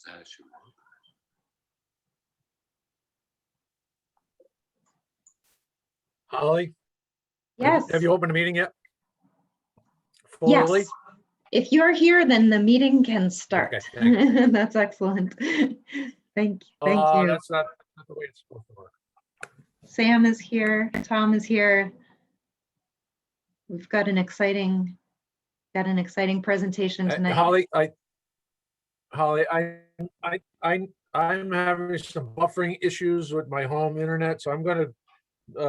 That should work. Holly? Yes. Have you opened the meeting yet? Fully? Yes. If you're here, then the meeting can start. Okay, thank That's excellent. Thank you. That's not the way it's supposed to work. Sam is here. Tom is here. We've got an exciting presentation tonight. Holly, I'm having some buffering issues with my home internet, so I'm gonna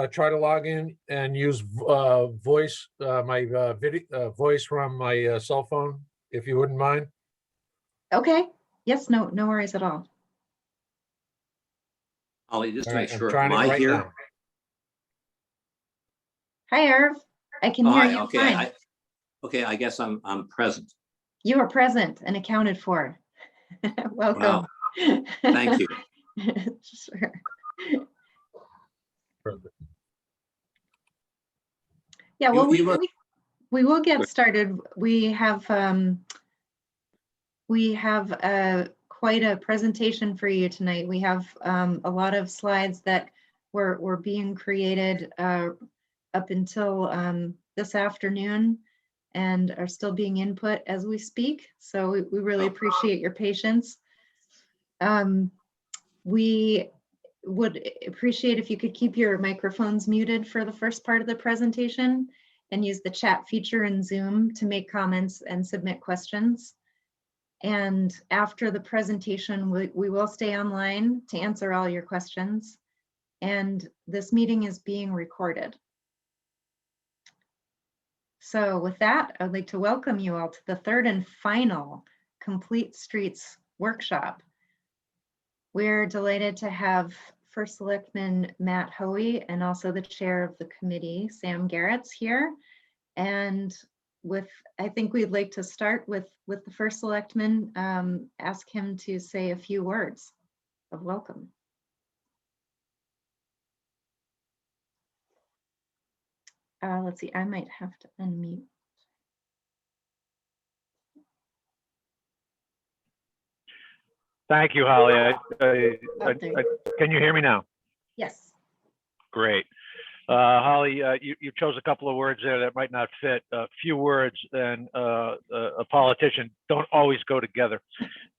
try to log in and use voice, my video voice from my cell phone, if you wouldn't mind. Okay. Yes, no worries at all. Holly, just to All make right, I'm sure, trying am it I right here? now. Hi, Irv. I can Oh, hear hi, you okay, fine. okay, I guess I'm present. You are present and accounted for. Welcome. Wow, thank you. Sure. Perfect. Yeah, well, You were- we will get Good. started. We have quite a presentation for you tonight. We have a lot of slides that were being created up until this afternoon and are still being input as we speak. So we really appreciate your patience. We would appreciate if you could keep your microphones muted for the first part of the presentation and use the chat feature in Zoom to make comments and submit questions. And after the presentation, we will stay online to answer all your questions. And this meeting is being recorded. So with that, I'd like to welcome you all to the third and final Complete Streets workshop. We're delighted to have First Selectman Matt Hoey and also the chair of the committee, Sam Garrett's here. And I think we'd like to start with the First Selectman, ask him to say a few words of welcome. Let's see, I might have to unmute. Thank you, Holly. There. Can you hear me now? Yes. Great. Holly, you chose a couple of words there that might not fit. A few words and a politician don't always go together.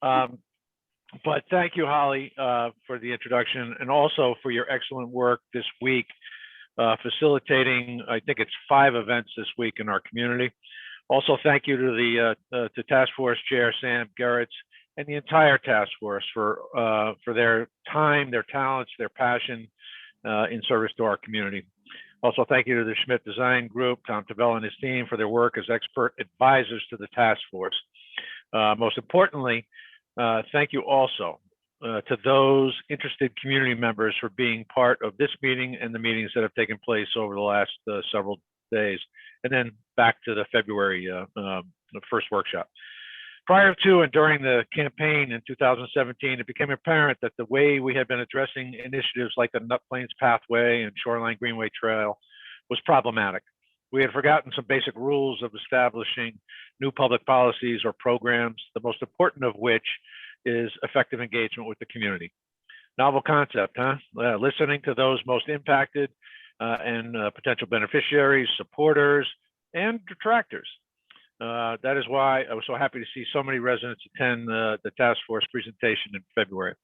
But thank you, Holly, for the introduction and also for your excellent work this week, facilitating, I think it's 5 events this week in our community. Also, thank you to the task force chair, Sam Garrett, and the entire task force for their time, their talents, their passion in service to our community. Also, thank you to the Schmidt Design Group, Tom Tavel and his team for their work as expert advisors to the task force. Most importantly, thank you also to those interested community members for being part of this meeting and the meetings that have taken place over the last several days, and then back to the February the first workshop. Prior to and during the campaign in 2017, it became apparent that the way we had been addressing initiatives like the Nut Plains Pathway and Shoreline Greenway Trail was problematic. We had forgotten some basic rules of establishing new public policies or programs, the most important of which is effective engagement with the community. Novel concept, huh? Listening to those most impacted and potential beneficiaries, supporters, and detractors. That is why I was so happy to see so many residents attend the task force presentation in February.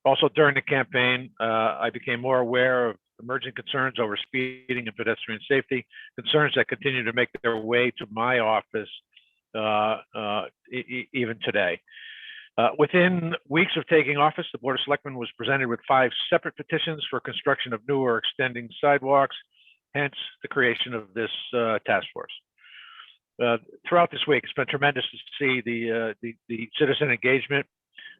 Also, during the campaign, I became more aware of emerging concerns over speeding and pedestrian safety, concerns that continue to make their way to my office even today. Within weeks of taking office, the Board of Selectmen was presented with 5 separate petitions for construction of new or extending sidewalks, hence the creation of this task force. Throughout this week, it's been tremendous to see the citizen engagement.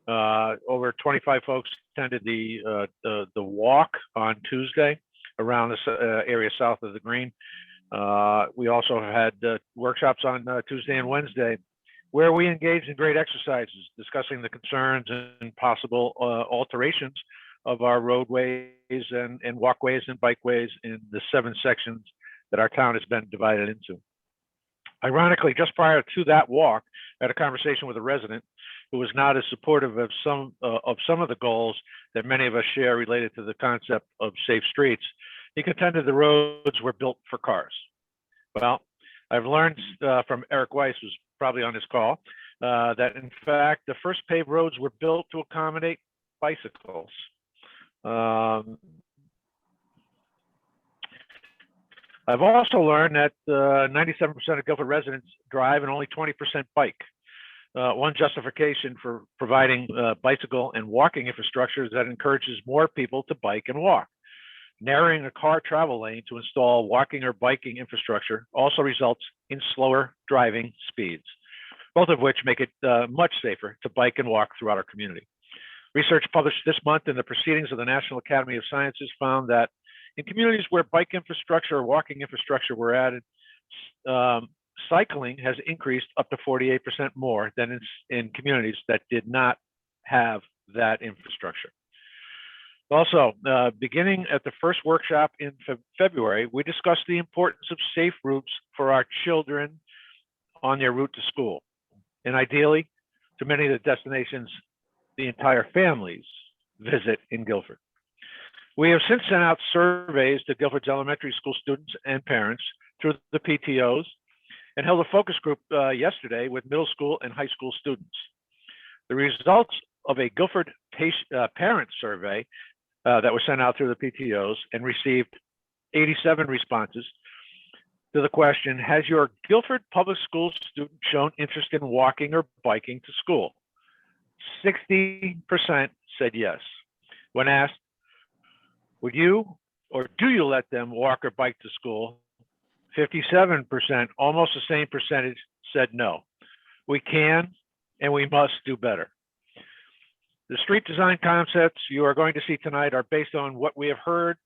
Over 25 folks attended the walk on Tuesday around this area south of the Green. We also had workshops on Tuesday and Wednesday, where we engaged in great exercises, discussing the concerns and possible alterations of our roadways and walkways and bikeways in the 7 sections that our town has been divided into. Ironically, just prior to that walk, had a conversation with a resident who was not as supportive of some of the goals that many of us share related to the concept of safe streets. He contended the roads were built for cars. Well, I've learned from Eric Weiss, who's probably on this call, that in fact, the first paved roads were built to accommodate bicycles. I've also learned that 97% of Guilford residents drive and only 20% bike. One justification for providing bicycle and walking infrastructure is that it encourages more people to bike and walk. Narrowing a car travel lane to install walking or biking infrastructure also results in slower driving speeds, both of which make it much safer to bike and walk throughout our community. Research published this month in the Proceedings of the National Academy of Sciences found that in communities where bike infrastructure or walking infrastructure were added, cycling has increased up to 48% more than in communities that did not have that infrastructure. Also, beginning at the first workshop in February, we discussed the importance of safe routes for our children on their route to school, and ideally, to many of the destinations the entire families visit in Guilford. We have since sent out surveys to Guilford's elementary school students and parents through the PTOs and held a focus group yesterday with middle school and high school students. The results of a Guilford parent survey that was sent out through the PTOs and received 87 responses to the question, has your Guilford Public Schools student shown interest in walking or biking to school? 60% said yes. When asked, would you or do you let them walk or bike to school? 57%, almost the same percentage, said no. We can and we must do better. The street design concepts you are going to see tonight are based on what we have heard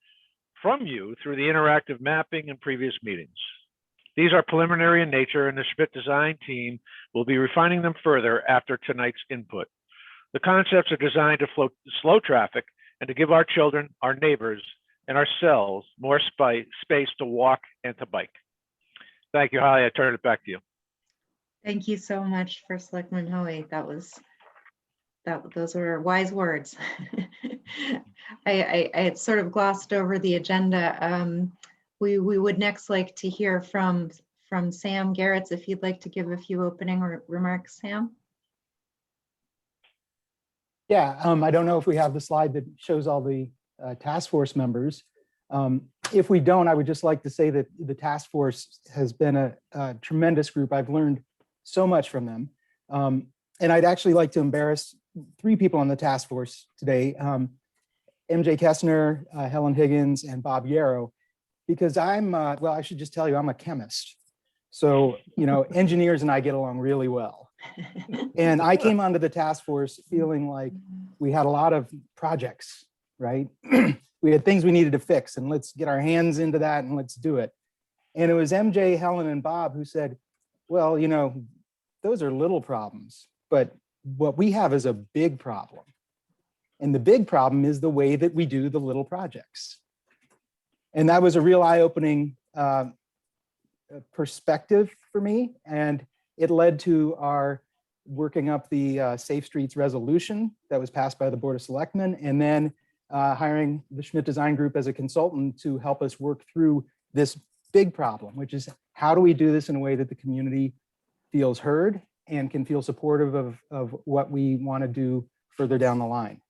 from you through the interactive mapping and previous meetings. These are preliminary in nature, and the Schmidt design team will be refining them further after tonight's input. The concepts are designed to slow traffic and to give our children, our neighbors, and ourselves more space to walk and to bike. Thank you, Holly. I turn it back to you. Thank you so much, First Selectman Hoey. Those were wise words. I had sort of glossed over the agenda. We would next like to hear from Sam Garretts, if you'd like to give a few opening remarks, Sam. Yeah, I don't know if we have the slide that shows all the task force members. If we don't, I would just like to say that the task force has been a tremendous group. I've learned so much from them. And I'd actually like to embarrass 3 people on the task force today, MJ Kessner, Helen Higgins, and Bob Yarrow, because well, I should just tell you, I'm a chemist. So, engineers and I get along really well. And I came onto the task force feeling like we had a lot of projects, right? We had things we needed to fix, and let's get our hands into that and let's do it. And it was MJ, Helen, and Bob who said, well, those are little problems, but what we have is a big problem. And the big problem is the way that we do the little projects. And that was a real eye-opening perspective for me. And it led to our working up the Safe Streets resolution that was passed by the Board of Selectmen, and then hiring the Schmidt Design Group as a consultant to help us work through this big problem, which is how do we do this in a way that the community feels heard and can feel supportive of what we want to do further down the line.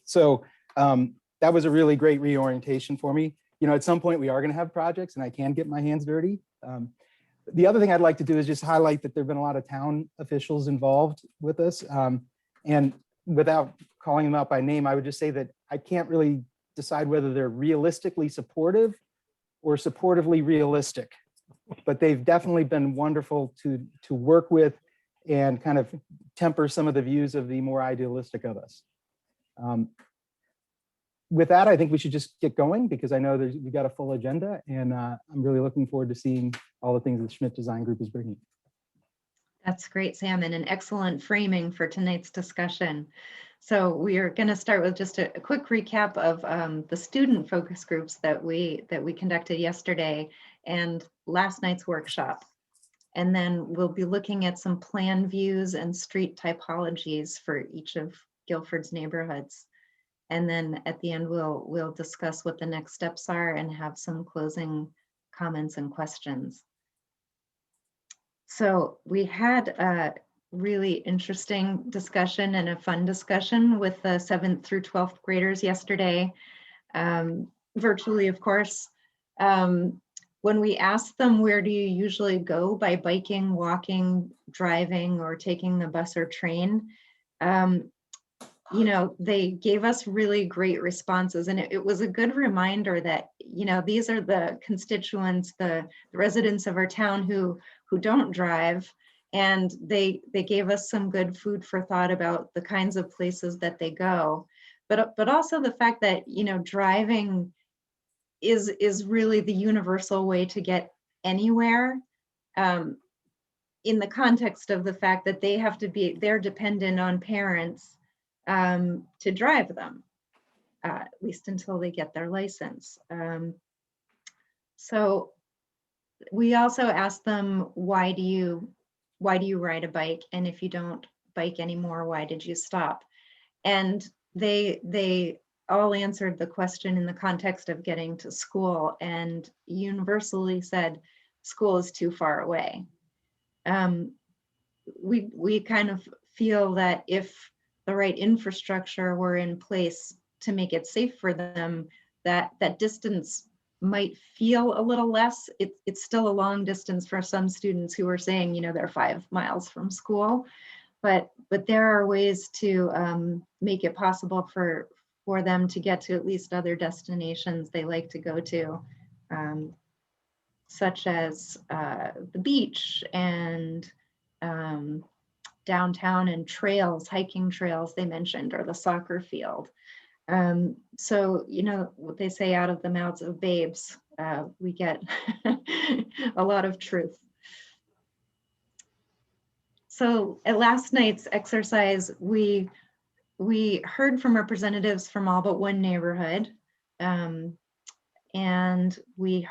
So that was a really great reorientation for me. At some point we are going to have projects and I can get my hands dirty. The other thing I'd like to do is just highlight that there've been a lot of town officials involved with us. And without calling them out by name, I would just say that I can't really decide whether they're realistically supportive or supportively realistic, but they've definitely been wonderful to work with and kind of temper some of the views of the more idealistic of us. With that, I think we should just get going because I know we got a full agenda, and I'm really looking forward to seeing all the things that the Schmidt Design Group is bringing. That's great, Sam, and an excellent framing for tonight's discussion. So we are going to start with just a quick recap of the student focus groups that we conducted yesterday and last night's workshop. And then we'll be looking at some plan views and street typologies for each of Guilford's neighborhoods. And then at the end, we'll discuss what the next steps are and have some closing comments and questions. So we had a really interesting discussion and a fun discussion with the 7th through 12th graders yesterday, virtually, of course. When we asked them, where do you usually go, by biking, walking, driving, or taking the bus or train? You know, they gave us really great responses, and it was a good reminder that, you know, these are the constituents, the residents of our town who don't drive, and they gave us some good food for thought about the kinds of places that they go, but also the fact that, you know, driving is really the universal way to get anywhere, in the context of the fact that they're dependent on parents to drive them, at least until they get their license. So we also asked them, why do you ride a bike? And if you don't bike anymore, why did you stop? And they all answered the question in the context of getting to school, and universally said, school is too far away. We kind of feel that if the right infrastructure were in place to make it safe for them, that distance might feel a little less. It's still a long distance for some students who are saying, you know, they're 5 miles from school, but there are ways to make it possible for them to get to at least other destinations they like to go to, such as the beach and downtown, and trails, hiking trails they mentioned, or the soccer field. So, you know, what they say, out of the mouths of babes, we get a lot of truth. So at last night's exercise, we heard from representatives from all but one neighborhood. And we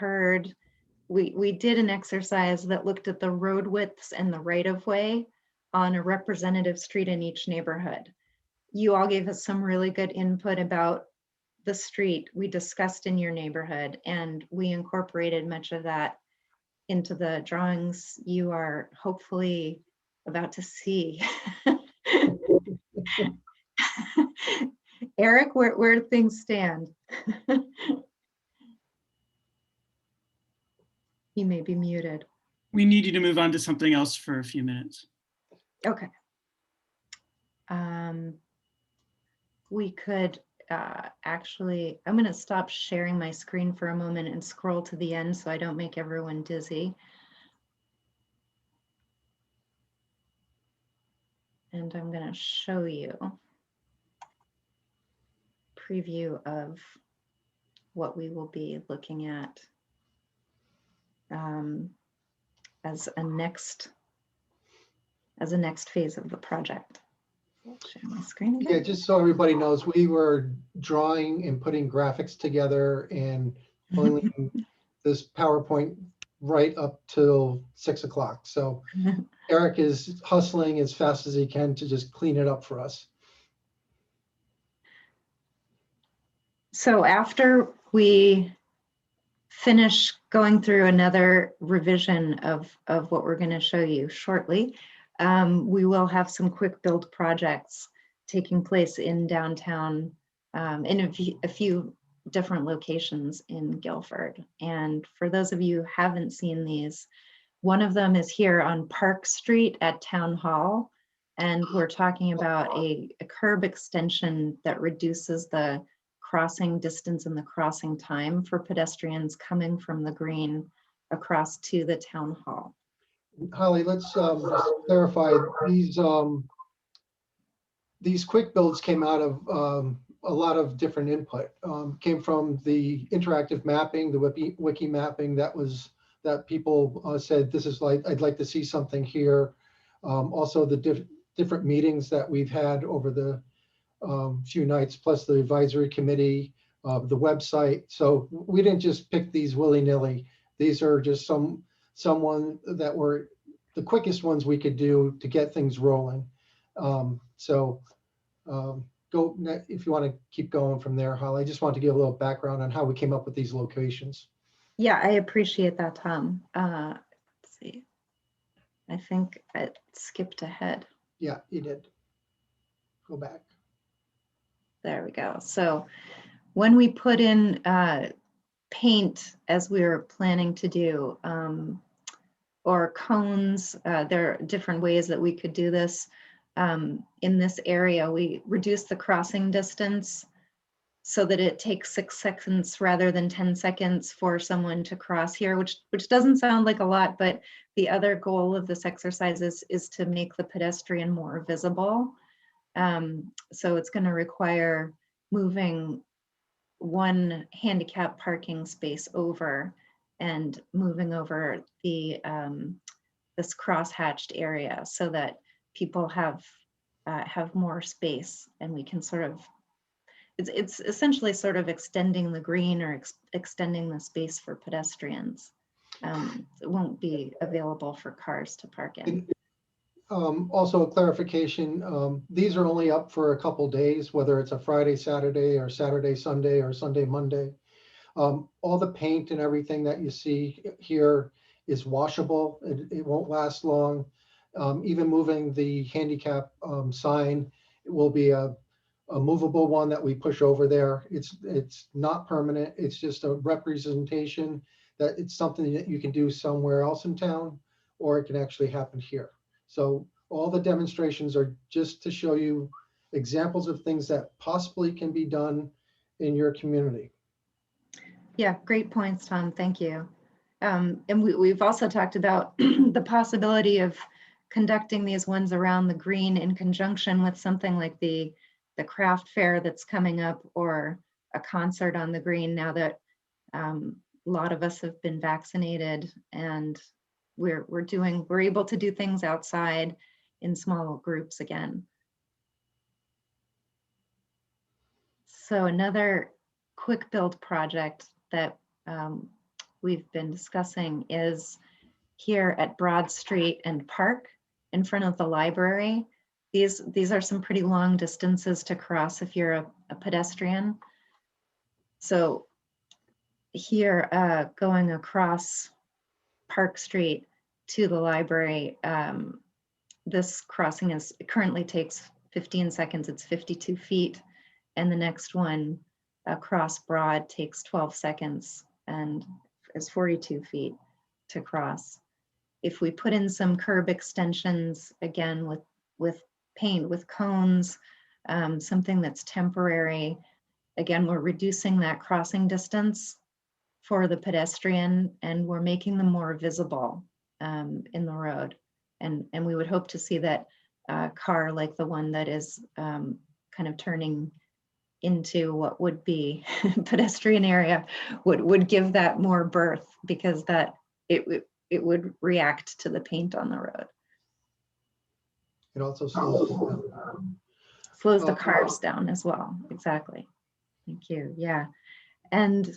did an exercise that looked at the road widths and the right of way on a representative street in each neighborhood. You all gave us some really good input about the street we discussed in your neighborhood, and we incorporated much of that into the drawings you are hopefully about to see. Eric, where do things stand? He may be muted. We need you to move on to something else for a few minutes. Okay. We could actually, I'm going to stop sharing my screen for a moment and scroll to the end so I don't make everyone dizzy. And I'm going to show you a preview of what we will be looking at as a next phase of the project. Share my screen again. Yeah, just so everybody knows, we were drawing and putting graphics together and pulling this PowerPoint right up till 6 o'clock. So Eric is hustling as fast as he can to just clean it up for us. So after we finish going through another revision of what we're going to show you shortly, we will have some quick build projects taking place in downtown, in a few different locations in Guilford. And for those of you who haven't seen these, one of them is here on Park Street at Town Hall. And we're talking about a curb extension that reduces the crossing distance and the crossing time for pedestrians coming from the green across to the Town Hall. Holly, let's just clarify, these quick builds came out of a lot of different input. Came from the interactive mapping, the wiki mapping that people said, this is like, I'd like to see something here. Also the different meetings that we've had over the few nights, plus the advisory committee, the website. So we didn't just pick these willy-nilly. These are just someone that were the quickest ones we could do to get things rolling. If you want to keep going from there, Holly, I just want to give a little background on how we came up with these locations. Yeah, I appreciate that, Tom. Let's see. I think I skipped ahead. Yeah, you did. Go back. There we go. So when we put in paint, as we were planning to do, or cones, there are different ways that we could do this. In this area, we reduce the crossing distance so that it takes 6 seconds rather than 10 seconds for someone to cross here, which doesn't sound like a lot, but the other goal of this exercise is to make the pedestrian more visible. So it's going to require moving one handicap parking space over and moving over the this cross-hatched area so that people have more space, and we can sort of, it's essentially sort of extending the green or extending the space for pedestrians. It won't be available for cars to park in. Also a clarification, these are only up for a couple days, whether it's a Friday, Saturday, or Saturday, Sunday, or Sunday, Monday. All the paint and everything that you see here is washable. It won't last long. Even moving the handicap sign, it will be a movable one that we push over there. It's not permanent. It's just a representation that it's something that you can do somewhere else in town, or it can actually happen here. So all the demonstrations are just to show you examples of things that possibly can be done in your community. Yeah, great points, Tom. Thank you. And we've also talked about the possibility of conducting these ones around the green in conjunction with something like the craft fair that's coming up, or a concert on the green, now that a lot of us have been vaccinated and we're able to do things outside in small groups again. So another quick build project that we've been discussing is here at Broad Street and Park in front of the library. These are some pretty long distances to cross if you're a pedestrian. So here, going across Park Street to the library, this crossing currently takes 15 seconds, it's 52 feet. And the next one across Broad takes 12 seconds and is 42 feet to cross. If we put in some curb extensions, again, with paint, with cones, something that's temporary, again, we're reducing that crossing distance for the pedestrian, and we're making them more visible in the road. And we would hope to see that car, like the one that is kind of turning into what would be pedestrian area, would give that more birth, because that it would react to the paint on the road. It also Slows the cars down as well. Exactly. Thank you. Yeah. And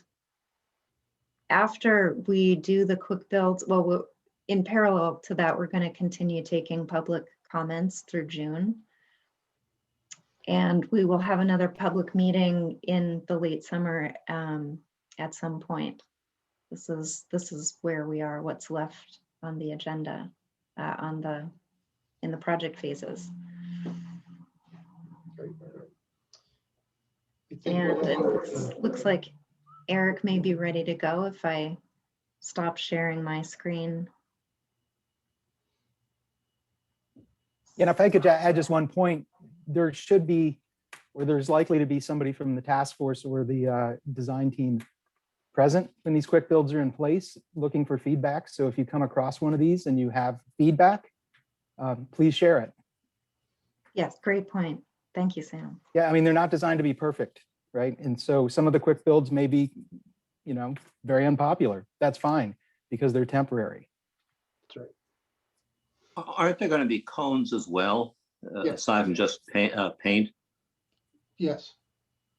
after we do the quick builds, well, in parallel to that, we're going to continue taking public comments through June. And we will have another public meeting in the late summer at some point. This is where we are, what's left on the agenda in the project phases. And it looks like Eric may be ready to go if I stop sharing my screen. And if I could add just one point, there should be, or there's likely to be somebody from the task force or the design team present when these quick builds are in place, looking for feedback. So if you come across one of these and you have feedback, please share it. Yes, great point. Thank you, Sam. Yeah, I mean, they're not designed to be perfect, right? And so some of the quick builds may be, very unpopular. That's fine, because they're temporary. That's right. Aren't there going to be cones as well, Yes. aside from just paint? Yes,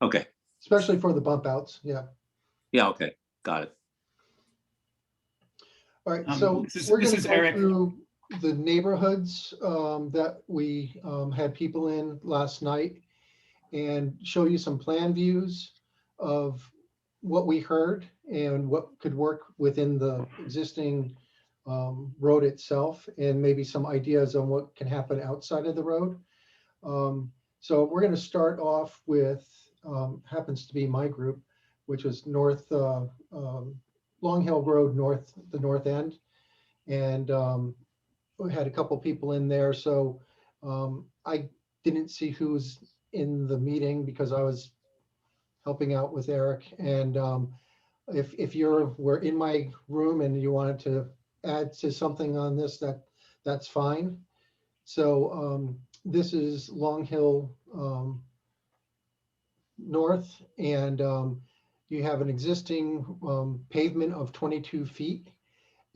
Okay. especially for the bump outs. Yeah. Yeah. Okay. Got it. All right. So This we're is going to go Eric. through. the neighborhoods that we had people in last night and show you some plan views of what we heard and what could work within the existing road itself, and maybe some ideas on what can happen outside of the road. So we're going to start off with, happens to be my group, which was North Long Hill Road North, the north end. And we had a couple people in there. So I didn't see who was in the meeting because I was helping out with Eric. And if you were in my room and you wanted to add to something on this, that's fine. So this is Long Hill North, and you have an existing pavement of 22 feet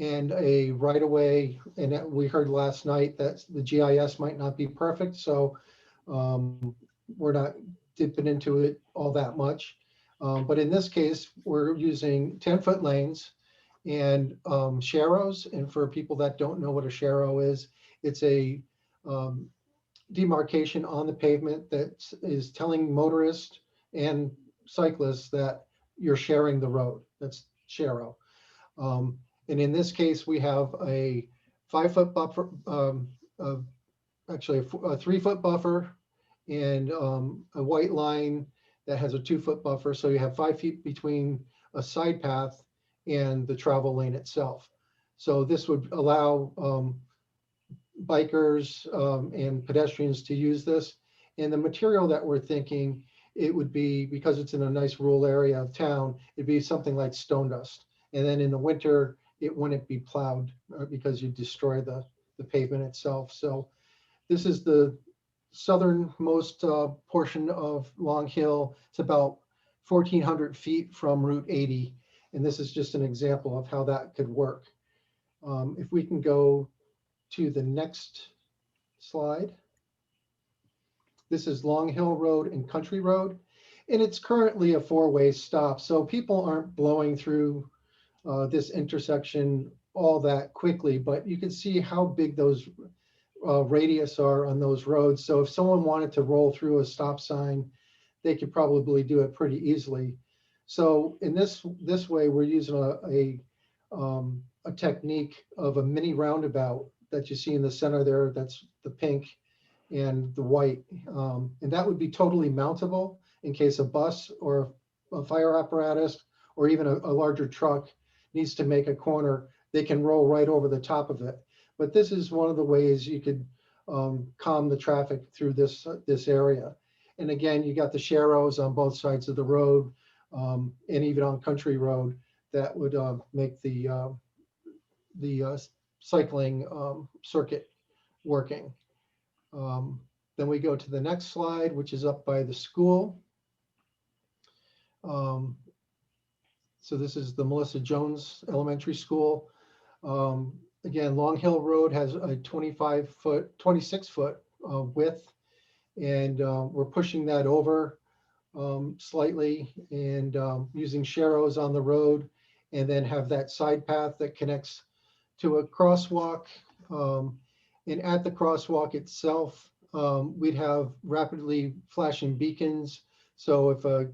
and a right of way. And we heard last night that the GIS might not be perfect, so we're not dipping into it all that much. But in this case, we're using 10-foot lanes and sharrows. And for people that don't know what a sharrow is, it's a demarcation on the pavement that is telling motorists and cyclists that you're sharing the road. That's sharrow. And in this case, we have a 5-foot buffer, actually a 3-foot buffer, and a white line that has a 2-foot buffer. So you have 5 feet between a side path and the travel lane itself. So this would allow bikers and pedestrians to use this. And the material that we're thinking, it would be, because it's in a nice rural area of town, it'd be something like stone dust. And then in the winter, it wouldn't be plowed because you destroy the pavement itself. So this is the southernmost portion of Long Hill. It's about 1,400 feet from Route 80. And this is just an example of how that could work. If we can go to the next slide. This is Long Hill Road and Country Road, and it's currently a 4-way stop. So people aren't blowing through this intersection all that quickly, but you can see how big those radius are on those roads. So if someone wanted to roll through a stop sign, they could probably do it pretty easily. So in this way, we're using a technique of a mini roundabout that you see in the center there. That's the pink and the white. And that would be totally mountable in case a bus or a fire apparatus or even a larger truck needs to make a corner. They can roll right over the top of it. But this is one of the ways you could calm the traffic through this area. And again, you got the sharrows on both sides of the road, and even on Country Road that would make the cycling circuit working. Then we go to the next slide, which is up by the school. So this is the Melissa Jones Elementary School. Again, Long Hill Road has a 26-foot width, and we're pushing that over slightly and using sharrows on the road, and then have that side path that connects to a crosswalk. And at the crosswalk itself, we'd have rapidly flashing beacons. So if a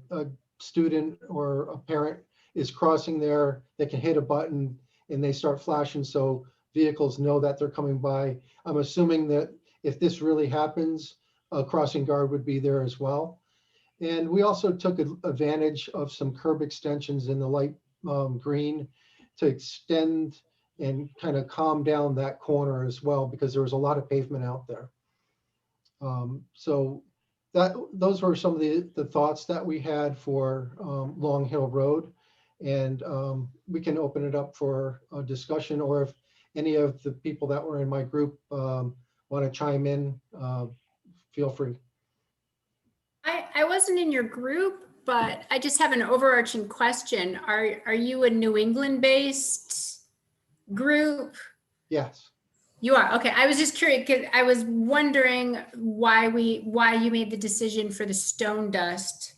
student or a parent is crossing there, they can hit a button and they start flashing so vehicles know that they're coming by. I'm assuming that if this really happens, a crossing guard would be there as well. And we also took advantage of some curb extensions in the light green to extend and kind of calm down that corner as well, because there was a lot of pavement out there. So those were some of the thoughts that we had for Long Hill Road. And we can open it up for a discussion, or if any of the people that were in my group want to chime in, feel free. I wasn't in your group, but I just have an overarching question. Are you a New England-based group? Yes. You are. Okay. I was just curious because I was wondering why you made the decision for the stone dust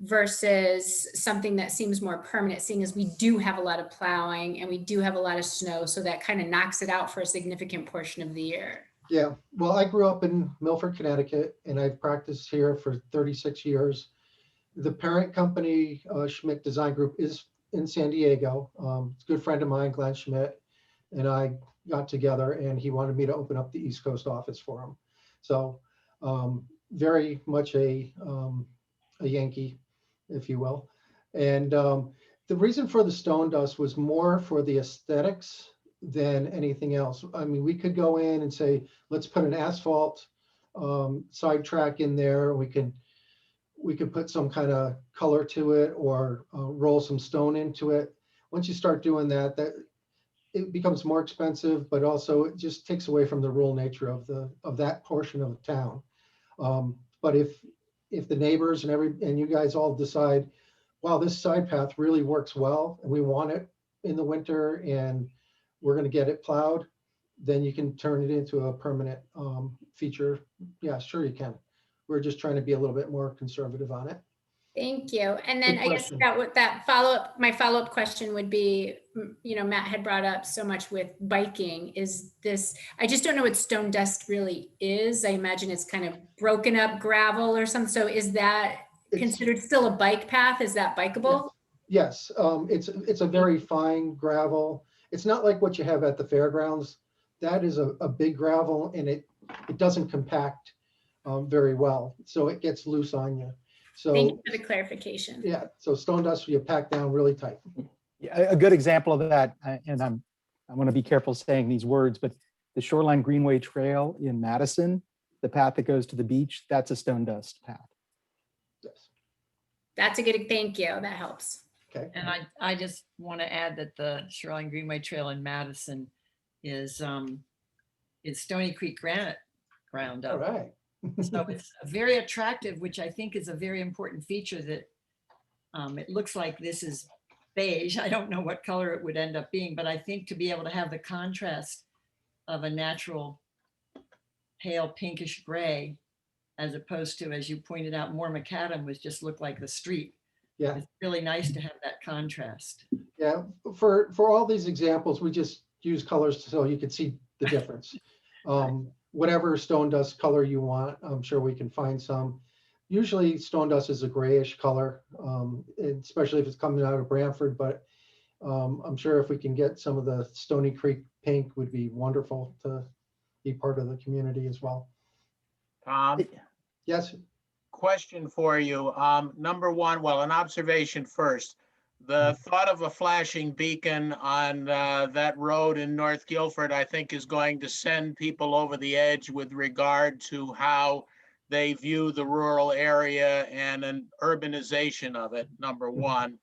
versus something that seems more permanent, seeing as we do have a lot of plowing and we do have a lot of snow, so that kind of knocks it out for a significant portion of the year. Yeah, well, I grew up in Milford, Connecticut, and I've practiced here for 36 years. The parent company, Schmidt Design Group, is in San Diego. It's a good friend of mine, Glenn Schmidt, and I got together, and he wanted me to open up the East Coast office for him. So very much a Yankee, if you will. And the reason for the stone dust was more for the aesthetics than anything else. I mean, we could go in and say, let's put an asphalt sidetrack in there. We could put some kind of color to it, or roll some stone into it. Once you start doing that, it becomes more expensive, but also it just takes away from the rural nature of that portion of the town. But if the neighbors and you guys all decide, wow, this side path really works well, and we want it in the winter, and we're going to get it plowed, then you can turn it into a permanent feature. Yeah, sure you can. We're just trying to be a little bit more conservative on it. Thank you. And then Good I guess question. my follow-up question would be, Matt had brought up so much with biking. Is this, I just don't know what stone dust really is. I imagine it's kind of broken up gravel or something. So is that considered still a bike path? Is that bikeable? Yes, it's a very fine gravel. It's not like what you have at the fairgrounds. That is a big gravel, and it doesn't compact very well, so it gets loose on you. So Thank you for the clarification. yeah, so stone dust you pack down really tight. Yeah, a good example of that, and I want to be careful saying these words, but the Shoreline Greenway Trail in Madison, the path that goes to the beach, that's a stone dust path. Yes. That's a good, thank you. That helps. Okay. And I just want to add that the Shoreline Greenway Trail in Madison is Stony Creek granite ground All up. right. So it's very attractive, which I think is a very important feature, that it looks like this is beige. I don't know what color it would end up being, but I think to be able to have the contrast of a natural pale pinkish gray, as opposed to, as you pointed out, more macadam was just look like the street. Yeah. It's really nice to have that contrast. Yeah, for all these examples, we just use colors so you can see the difference. Whatever stone dust color you want, I'm sure we can find some. Usually stone dust is a grayish color, especially if it's coming out of Branford, but I'm sure if we can get some of the Stony Creek pink would be wonderful to be part of the community as well. Yes. Question for you. Number one, well, an observation first. The thought of a flashing beacon on that road in North Guilford, I think, is going to send people over the edge with regard to how they view the rural area and an urbanization of it, number one.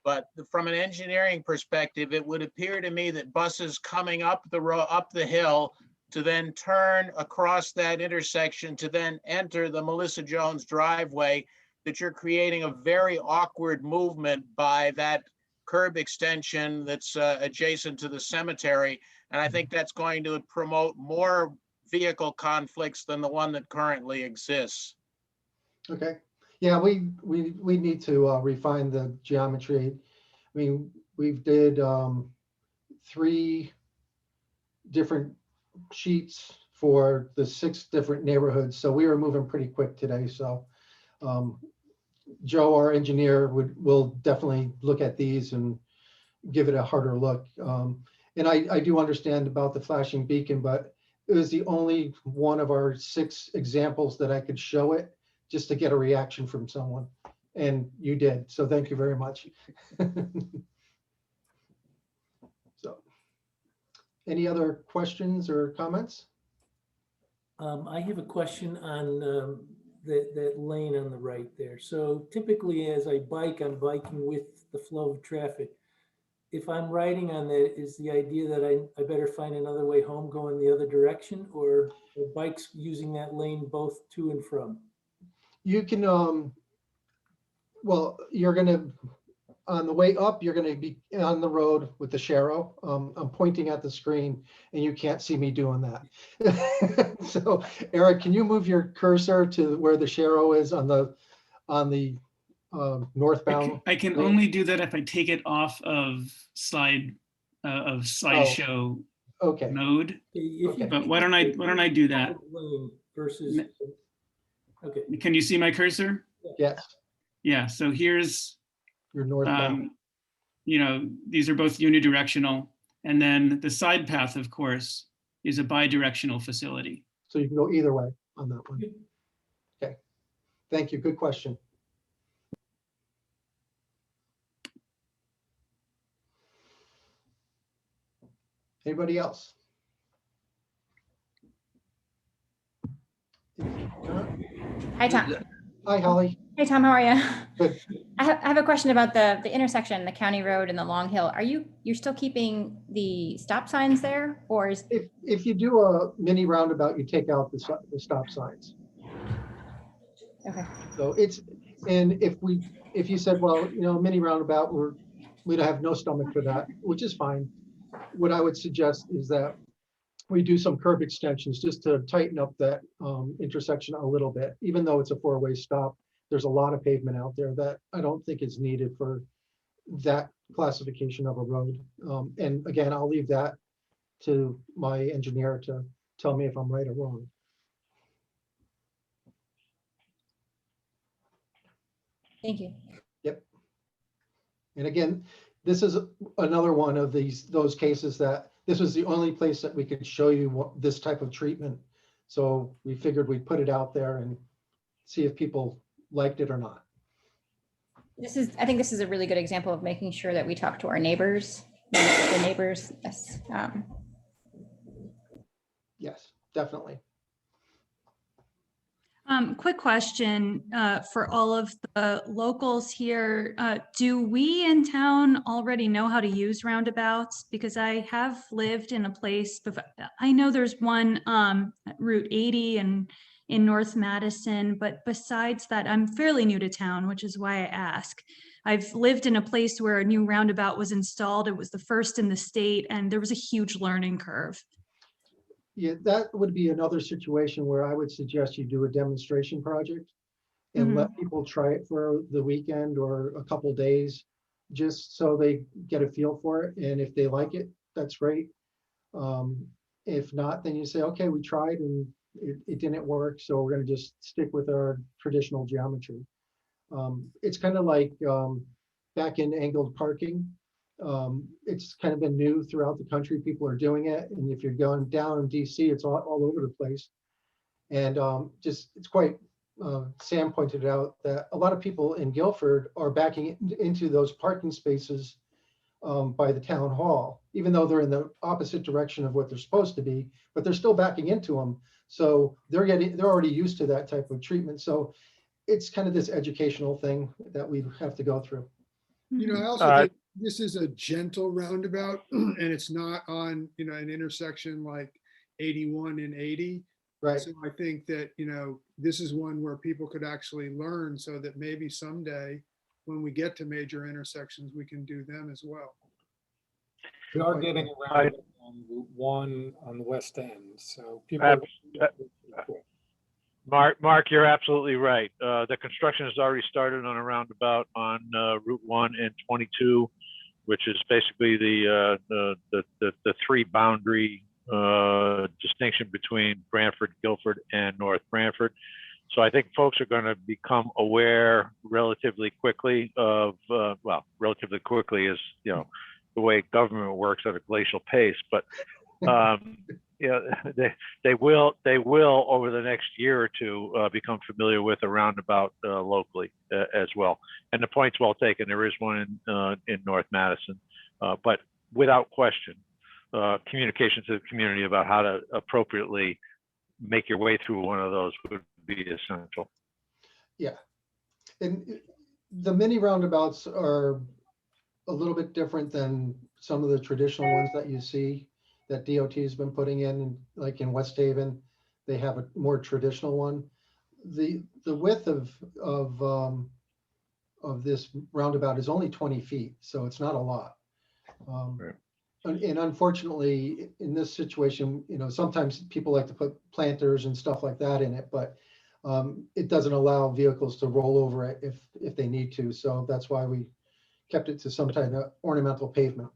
But from an engineering perspective, it would appear to me that buses coming up the hill to then turn across that intersection to then enter the Melissa Jones driveway, that you're creating a very awkward movement by that curb extension that's adjacent to the cemetery. And I think that's going to promote more vehicle conflicts than the one that currently exists. Okay. Yeah, we need to refine the geometry. I mean, we did 3 different sheets for the 6 different neighborhoods. So we were moving pretty quick today. So Joe, our engineer, will definitely look at these and give it a harder look. And I do understand about the flashing beacon, but it was the only one of our 6 examples that I could show it just to get a reaction from someone. And you did. So thank you very much. So any other questions or comments? I have a question on that lane on the right there. So typically as I bike, I'm biking with the flow of traffic. If I'm riding on that, is the idea that I better find another way home going the other direction, or are bikes using that lane both to and from? You can, well, you're gonna, on the way up, you're gonna be on the road with the Sharrow. I'm pointing at the screen and you can't see me doing that. So Eric, can you move your cursor to where the Sharrow is on the northbound. I can lane. only do that if I take it off of slideshow Okay, mode. If you But keep why don't I do that? lane Versus, okay. Can you see my cursor? yes, Yeah, so here's, you're northbound. you know, these are both unidirectional. And then the side path, of course, is a bidirectional facility. So you can go either way on that one. Okay, thank you. Good question. Anybody else? Hi, Tom. Hi, Holly. Hey, Tom, how are you? Good. I have a question about the intersection, the county road and the Long Hill. You're still keeping the stop signs there, or is? If you do a mini roundabout, you take out the stop signs. Okay. So and if you said, well, you know, mini roundabout, we don't have no stomach for that, which is fine. What I would suggest is that we do some curb extensions just to tighten up that intersection a little bit. Even though it's a four-way stop, there's a lot of pavement out there that I don't think is needed for that classification of a road. And again, I'll leave that to my engineer to tell me if I'm right or wrong. Thank you. Yep. And again, this is another one of those cases that this was the only place that we could show you this type of treatment. So we figured we'd put it out there and see if people liked it or not. I think this is a really good example of making sure that we talk to our neighbors, the neighbors. Yes. Yes, definitely. Quick question for all of the locals here. Do we in town already know how to use roundabouts? Because I have lived in a place, I know there's one Route 80 and in North Madison, but besides that, I'm fairly new to town, which is why I ask. I've lived in a place where a new roundabout was installed. It was the first in the state, and there was a huge learning curve. Yeah, that would be another situation where I would suggest you do a demonstration project and let people try it for the weekend or a couple days, just so they get a feel for it. And if they like it, that's great. If not, then you say, okay, we tried and it didn't work, so we're going to just stick with our traditional geometry. It's kind of like back in angled parking. It's kind of been new throughout the country. People are doing it. And if you're going down in DC, it's all over the place. And it's quite, Sam pointed out that a lot of people in Guilford are backing into those parking spaces by the town hall, even though they're in the opposite direction of what they're supposed to be, but they're still backing into them. So they're already used to that type of treatment. So it's kind of this educational thing that we have to go through. You know, I also think this is a gentle roundabout and it's not on, you know, an intersection like 81 and 80. Right. So I think that, you know, this is one where people could actually learn so that maybe someday when we get to major intersections, we can do them as well. We are getting around on Route 1 on the west end, so people. Mark, you're absolutely right. The construction has already started on a roundabout on Route 1 and 22, which is basically the three boundary distinction between Branford, Guilford, and North Branford. So I think folks are going to become aware relatively quickly of, well, relatively quickly is, you know, the way government works at a glacial pace, but you know, they will over the next year or two become familiar with a roundabout locally as well. And the point's well taken. There is one in North Madison, but without question, communication to the community about how to appropriately make your way through one of those would be essential. Yeah, and the mini roundabouts are a little bit different than some of the traditional ones that you see that DOT has been putting in, like in West Haven. They have a more traditional one. The width of this roundabout is only 20 feet, so it's not a lot. Right. And unfortunately, in this situation, you know, sometimes people like to put planters and stuff like that in it, but it doesn't allow vehicles to roll over it if they need to. So that's why we kept it to some kind of ornamental pavement.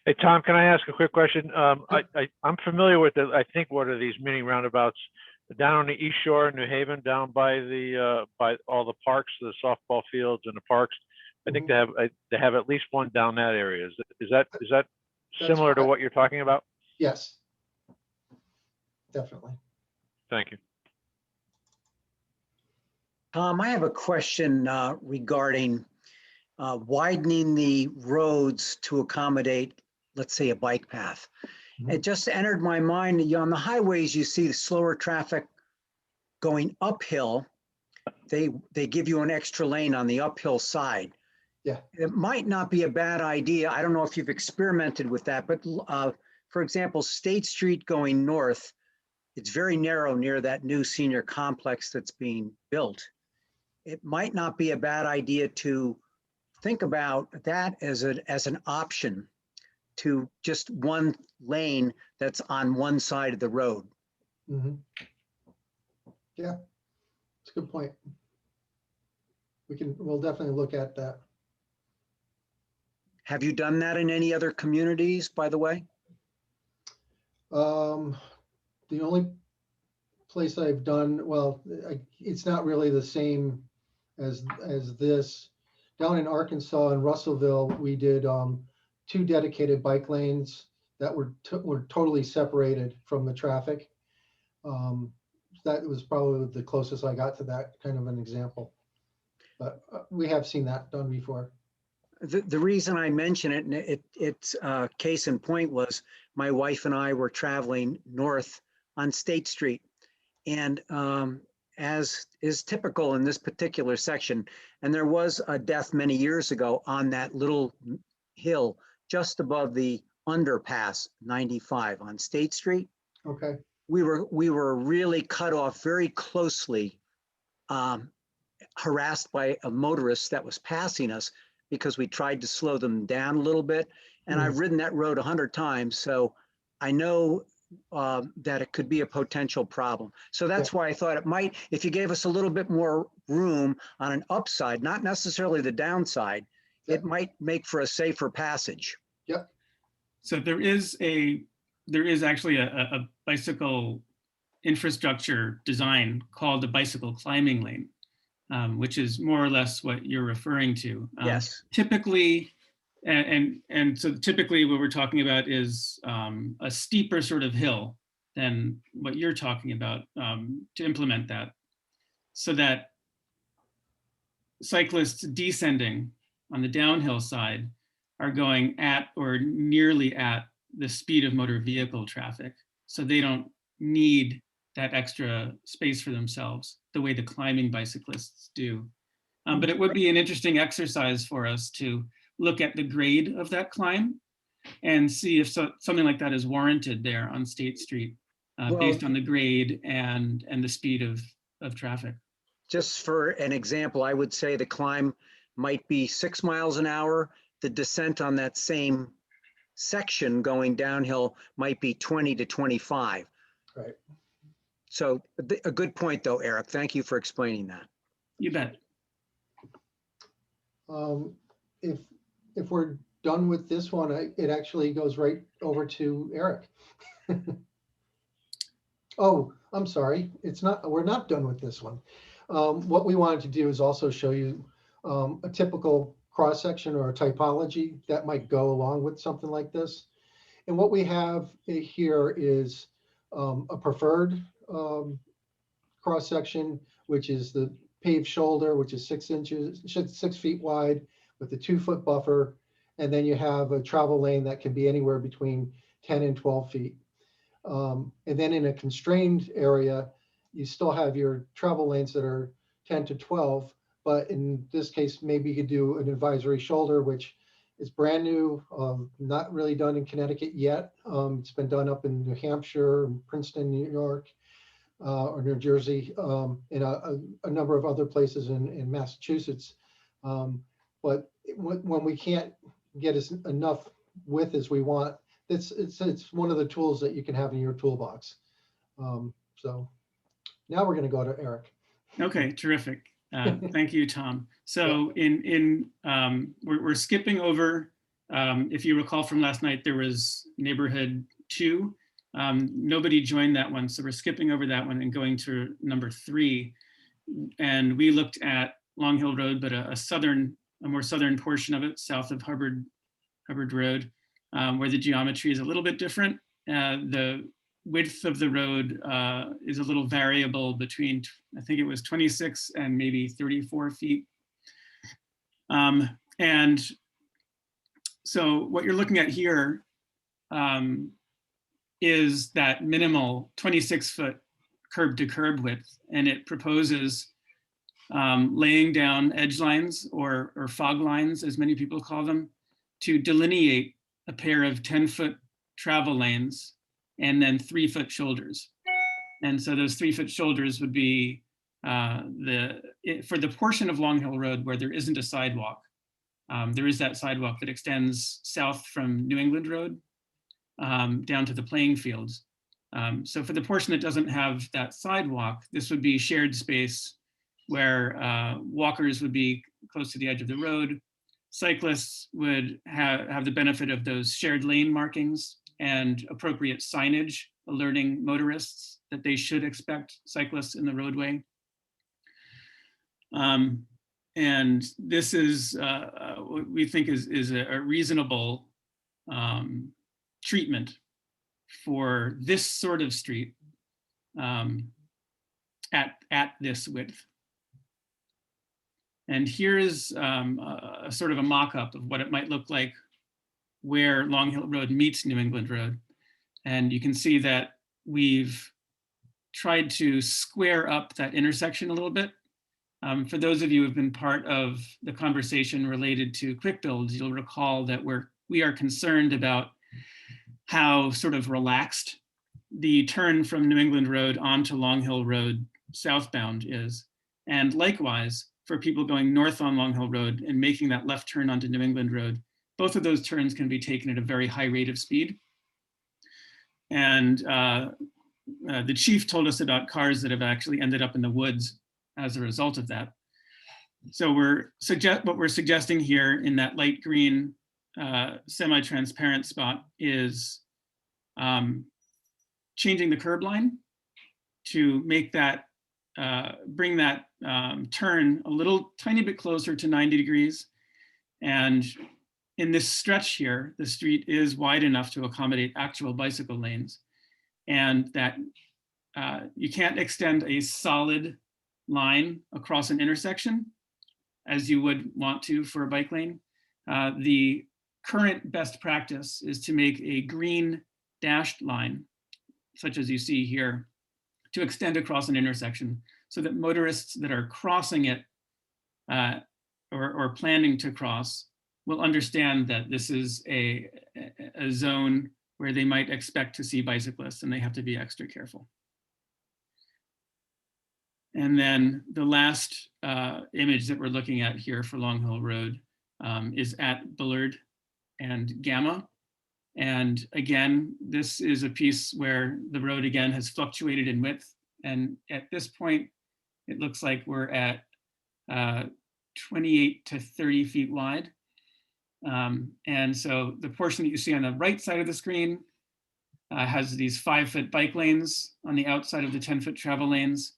Hey, Tom, can I ask a quick question? I'm familiar with it. I think what are these mini roundabouts down on the East Shore in New Haven, down by by all the parks, the softball fields and the parks. I think they have at least one down that area. Is that That's similar to correct. what you're talking about? Yes, definitely. Thank you. Tom, I have a question regarding widening the roads to accommodate, let's say, a bike path. It just entered my mind, on the highways, you see the slower traffic going uphill. They give you an extra lane on the uphill side. Yeah. It might not be a bad idea. I don't know if you've experimented with that, but for example, State Street going north, it's very narrow near that new senior complex that's being built. It might not be a bad idea to think about that as an option to just one lane that's on one side of the road. Yeah, it's a good point. We'll definitely look at that. Have you done that in any other communities, by the way? The only place I've done, well, it's not really the same as this. Down in Arkansas in Russellville, we did 2 dedicated bike lanes that were totally separated from the traffic. That was probably the closest I got to that kind of an example. But we have seen that done before. The reason I mention it, and it's case in point, was my wife and I were traveling north on State Street. And as is typical in this particular section, and there was a death many years ago on that little hill just above the underpass 95 on State Street. Okay. We were really cut off very closely, harassed by a motorist that was passing us because we tried to slow them down a little bit. And I've ridden that road 100 times, so I know that it could be a potential problem. So that's why I thought it might, if you gave us a little bit more room on an upside, not necessarily the downside, it might make for a safer passage. Yep. So there is actually a bicycle infrastructure design called the bicycle climbing lane, which is more or less what you're referring to. Yes. Typically, and so typically what we're talking about is a steeper sort of hill than what you're talking about to implement that, so that cyclists descending on the downhill side are going at or nearly at the speed of motor vehicle traffic. So they don't need that extra space for themselves the way the climbing bicyclists do. But it would be an interesting exercise for us to look at the grade of that climb and see if something like that is warranted there on State Street based on the grade and the speed of traffic. Just for an example, I would say the climb might be 6 miles an hour. The descent on that same section going downhill might be 20 to 25. Right. So a good point though, Eric. Thank you for explaining that. You bet. If we're done with this one, it actually goes right over to Eric. Oh, I'm sorry. We're not done with this one. What we wanted to do is also show you a typical cross-section or a typology that might go along with something like this. And what we have here is a preferred cross-section, which is the paved shoulder, which is 6 feet wide with a 2-foot buffer. And then you have a travel lane that can be anywhere between 10 and 12 feet. And then in a constrained area, you still have your travel lanes that are 10 to 12. But in this case, maybe you could do an advisory shoulder, which is brand new, not really done in Connecticut yet. It's been done up in New Hampshire, Princeton, New York, or New Jersey, and a number of other places in Massachusetts. But when we can't get enough width as we want, it's one of the tools that you can have in your toolbox. So Now we're going to go to Eric. Okay, terrific. Thank you, Tom. So we're skipping over, if you recall from last night, there was neighborhood 2. Nobody joined that one. So we're skipping over that one and going to number 3. And we looked at Long Hill Road, but a more southern portion of it, south of Hubbard Road, where the geometry is a little bit different. The width of the road is a little variable between, I think it was 26 and maybe 34 feet. And so what you're looking at here is that minimal 26-foot curb to curb width, and it proposes laying down edge lines or fog lines, as many people call them, to delineate a pair of 10-foot travel lanes and then 3-foot shoulders. And so those 3-foot shoulders would be for the portion of Long Hill Road where there isn't a sidewalk. There is that sidewalk that extends south from New England Road down to the playing fields. So for the portion that doesn't have that sidewalk, this would be shared space where walkers would be close to the edge of the road. Cyclists would have the benefit of those shared lane markings and appropriate signage alerting motorists that they should expect cyclists in the roadway. And this is what we think is a reasonable treatment for this sort of street at this width. And here's a sort of a mock-up of what it might look like where Long Hill Road meets New England Road. And you can see that we've tried to square up that intersection a little bit. For those of you who have been part of the conversation related to quick builds, you'll recall that we are concerned about how sort of relaxed the turn from New England Road onto Long Hill Road southbound is. And likewise, for people going north on Long Hill Road and making that left turn onto New England Road, both of those turns can be taken at a very high rate of speed. And the chief told us about cars that have actually ended up in the woods as a result of that. So what we're suggesting here in that light green semi-transparent spot is changing the curb line to make that, bring that turn a little tiny bit closer to 90 degrees. And in this stretch here, the street is wide enough to accommodate actual bicycle lanes, and that you can't extend a solid line across an intersection as you would want to for a bike lane. The current best practice is to make a green dashed line, such as you see here, to extend across an intersection so that motorists that are crossing it or planning to cross will understand that this is a zone where they might expect to see bicyclists and they have to be extra careful. And then the last image that we're looking at here for Long Hill Road is at Bullard and Gamma. And again, this is a piece where the road again has fluctuated in width. And at this point, it looks like we're at 28 to 30 feet wide. And so the portion that you see on the right side of the screen has these 5-foot bike lanes on the outside of the 10-foot travel lanes.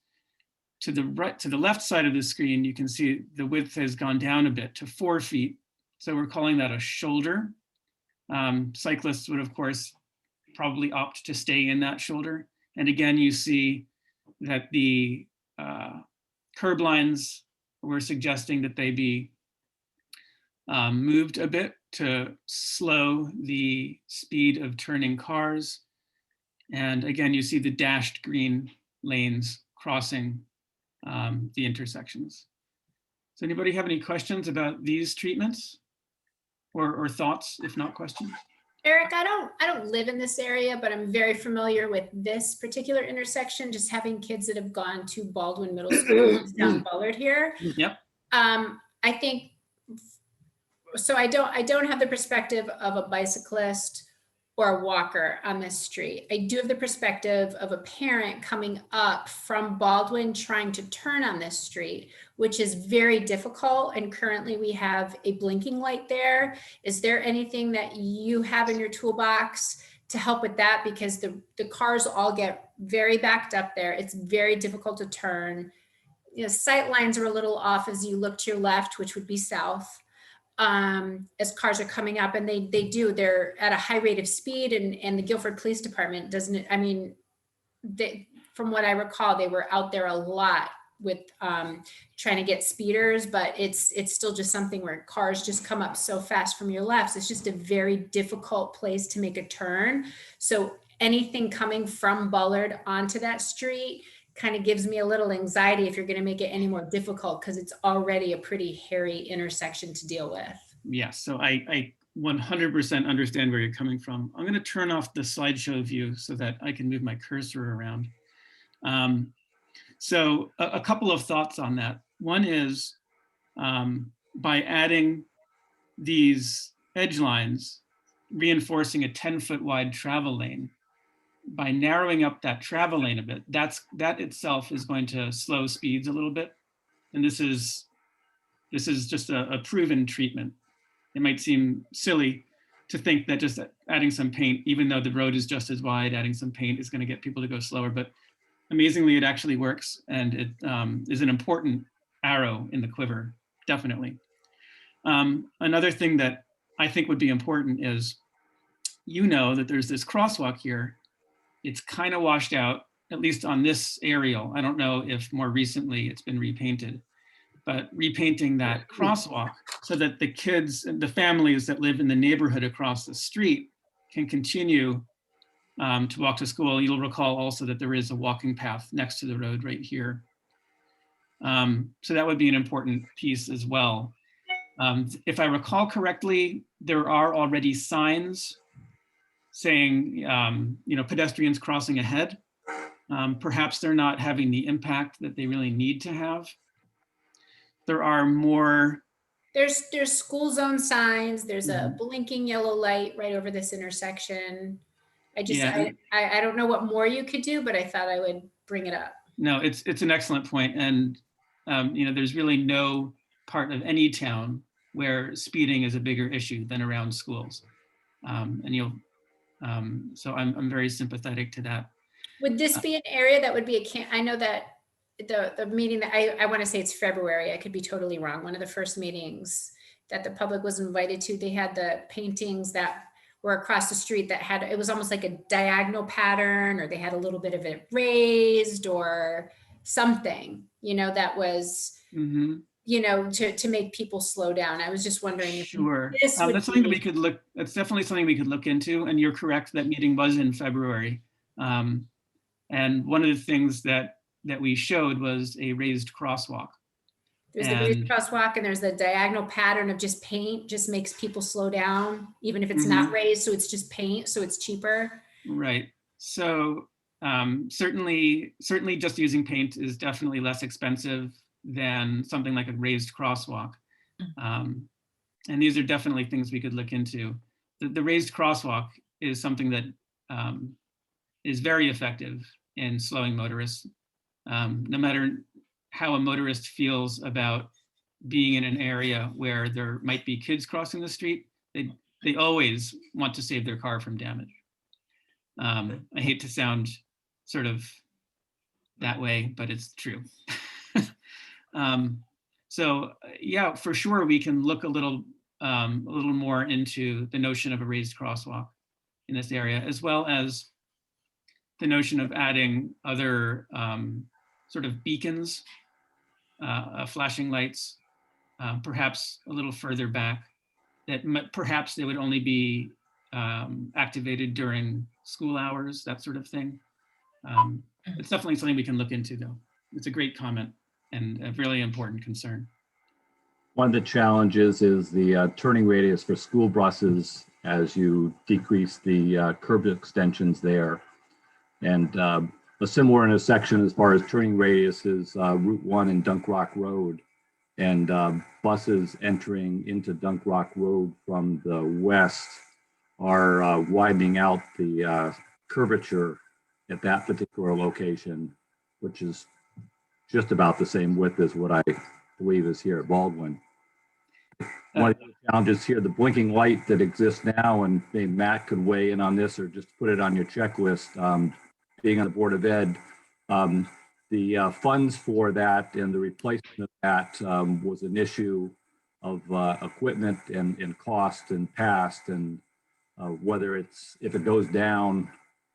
To the left side of the screen, you can see the width has gone down a bit to 4 feet. So we're calling that a shoulder. Cyclists would, of course, probably opt to stay in that shoulder. And again, you see that the curb lines, we're suggesting that they be moved a bit to slow the speed of turning cars. And again, you see the dashed green lanes crossing the intersections. Does anybody have any questions about these treatments or thoughts, if not questions? Eric, I don't live in this area, but I'm very familiar with this particular intersection, just having kids that have gone to Baldwin Middle School down Bullard here. Yep. I think, so I don't have the perspective of a bicyclist or a walker on this street. I do have the perspective of a parent coming up from Baldwin trying to turn on this street, which is very difficult. And currently we have a blinking light there. Is there anything that you have in your toolbox to help with that? Because the cars all get very backed up there. It's very difficult to turn. You know, sight lines are a little off as you look to your left, which would be south. As cars are coming up, and they're at a high rate of speed, and the Guilford Police Department doesn't, I mean, from what I recall, they were out there a lot with trying to get speeders, but it's still just something where cars just come up so fast from your left. So it's just a very difficult place to make a turn. So anything coming from Bullard onto that street kind of gives me a little anxiety if you're going to make it any more difficult, because it's already a pretty hairy intersection to deal with. Yes, so I 100% understand where you're coming from. I'm going to turn off the slideshow view so that I can move my cursor around. So a couple of thoughts on that. One is by adding these edge lines, reinforcing a 10-foot wide travel lane, by narrowing up that travel lane a bit, that itself is going to slow speeds a little bit. And this is just a proven treatment. It might seem silly to think that just adding some paint, even though the road is just as wide, adding some paint is going to get people to go slower, but amazingly it actually works, and it is an important arrow in the quiver, definitely. Another thing that I think would be important is, you know, that there's this crosswalk here. It's kind of washed out, at least on this aerial. I don't know if more recently it's been repainted, but repainting that crosswalk so that the kids and the families that live in the neighborhood across the street can continue to walk to school. You'll recall also that there is a walking path next to the road right here. So that would be an important piece as well. If I recall correctly, there are already signs saying, you know, pedestrians crossing ahead. Perhaps they're not having the impact that they really need to have. There are more. There's school zone signs. There's a blinking yellow light right over this intersection. I don't know what more you could do, but I thought I would bring it up. No, it's an excellent point. And, you know, there's really no part of any town where speeding is a bigger issue than around schools. So I'm very sympathetic to that. Would this be an area that would be I know that the meeting that I want to say it's February, I could be totally wrong. One of the first meetings that the public was invited to, they had the paintings that were across the street that had, it was almost like a diagonal pattern, or they had a little bit of it raised or something, you know, that was, you know, to make people slow down. I was just wondering if this would that's something that we could look, that's definitely something we could look into. And you're correct, that meeting was in February. And one of the things that we showed was a raised crosswalk. There's the raised crosswalk, and there's the diagonal pattern of just paint, just makes people slow down, even if it's not raised. So it's just paint, so it's cheaper. Right. So certainly just using paint is definitely less expensive than something like a raised crosswalk. And these are definitely things we could look into. The raised crosswalk is something that is very effective in slowing motorists. No matter how a motorist feels about being in an area where there might be kids crossing the street, they always want to save their car from damage. I hate to sound sort of that way, but it's true. So yeah, for sure, we can look a little more into the notion of a raised crosswalk in this area, as well as the notion of adding other sort of beacons, flashing lights, perhaps a little further back, that perhaps they would only be activated during school hours, that sort of thing. It's definitely something we can look into, though. It's a great comment and a really important concern. One of the challenges is the turning radius for school buses as you decrease the curb extensions there. And a similar intersection as far as turning radius is Route 1 and Dunk Rock Road. And buses entering into Dunk Rock Road from the west are widening out the curvature at that particular location, which is just about the same width as what I believe is here at Baldwin. One of the challenges here, the blinking light that exists now, and maybe Matt could weigh in on this or just put it on your checklist, being on the Board of Ed, the funds for that and the replacement of that was an issue of equipment and cost and past, and whether if it goes down,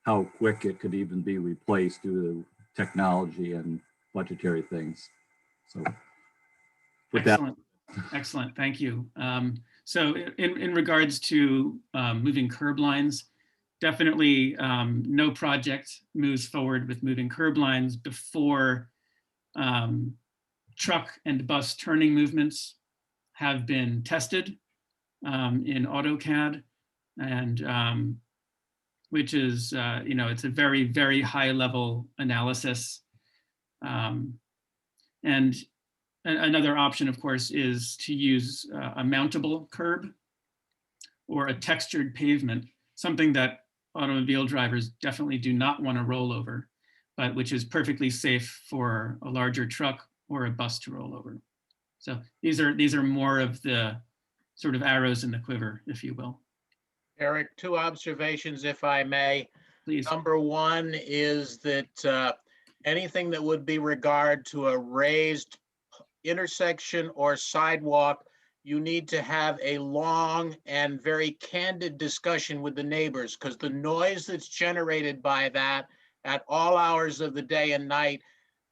how quick it could even be replaced due to technology and budgetary things. So with Excellent. Excellent, thank you. So in regards to moving curb lines, definitely no project moves forward with moving curb lines before truck and bus turning movements have been tested in AutoCAD, and which is, it's a very, very high level analysis. And another option, of course, is to use a mountable curb or a textured pavement, something that automobile drivers definitely do not want to roll over, but which is perfectly safe for a larger truck or a bus to roll over. So these are more of the sort of arrows in the quiver, if you will. Eric, two observations, if I may. Please. Number one is that anything that would be regard to a raised intersection or sidewalk, you need to have a long and very candid discussion with the neighbors, because the noise that's generated by that at all hours of the day and night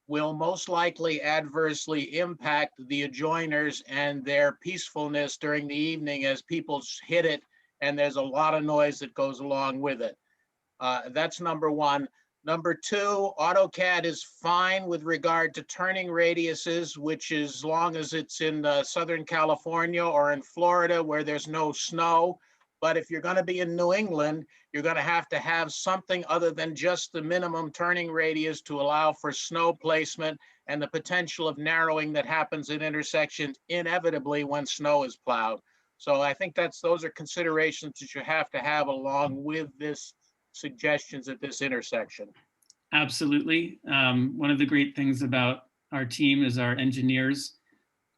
will most likely adversely impact the adjoiners and their peacefulness during the evening as people hit it, and there's a lot of noise that goes along with it. That's number one. Number two, AutoCAD is fine with regard to turning radiuses, which is as long as it's in Southern California or in Florida where there's no snow. But if you're going to be in New England, you're going to have something other than just the minimum turning radius to allow for snow placement and the potential of narrowing that happens at intersections inevitably when snow is plowed. So I think those are considerations that you have to have along with this suggestions at this intersection. Absolutely. One of the great things about our team is our engineers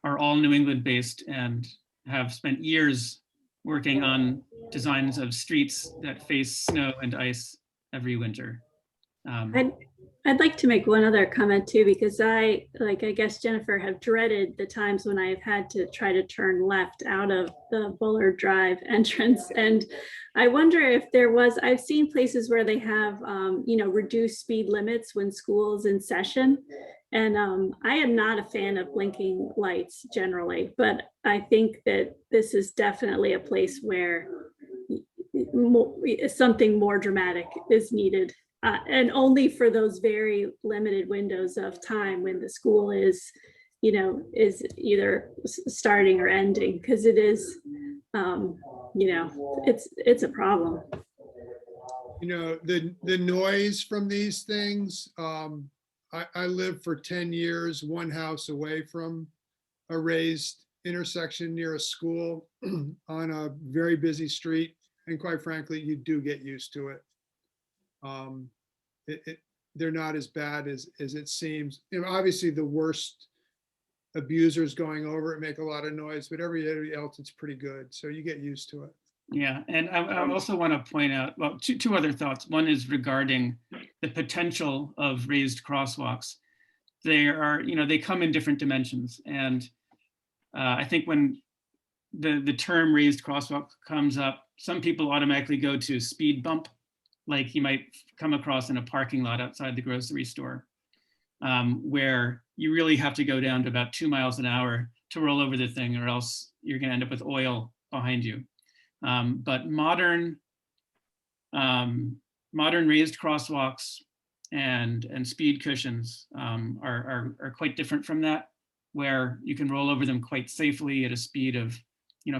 are all New England based and have spent years working on designs of streets that face snow and ice every winter. I'd like to make one other comment too, because I guess Jennifer, have dreaded the times when I've had to try to turn left out of the Bullard Drive entrance. And I wonder if I've seen places where they have, reduced speed limits when school's in session. And I am not a fan of blinking lights generally, but I think that this is definitely a place where something more dramatic is needed. And only for those very limited windows of time when the school is either starting or ending, because it is, it's a problem. The noise from these things, I lived for 10 years, one house away from a raised intersection near a school on a very busy street. And quite frankly, you do get used to it. They're not as bad as it seems. Obviously the worst abusers going over it make a lot of noise, but everybody else it's pretty good. So you get used to it. Yeah, and I also want to point out, well, two other thoughts. One is regarding the potential of raised crosswalks. They come in different dimensions, and I think when the term raised crosswalk comes up, some people automatically go to speed bump, like you might come across in a parking lot outside the grocery store, where you really have to go down to about 2 miles an hour to roll over the thing, or else you're going to end up with oil behind you. But modern raised crosswalks and speed cushions are quite different from that, where you can roll over them quite safely at a speed of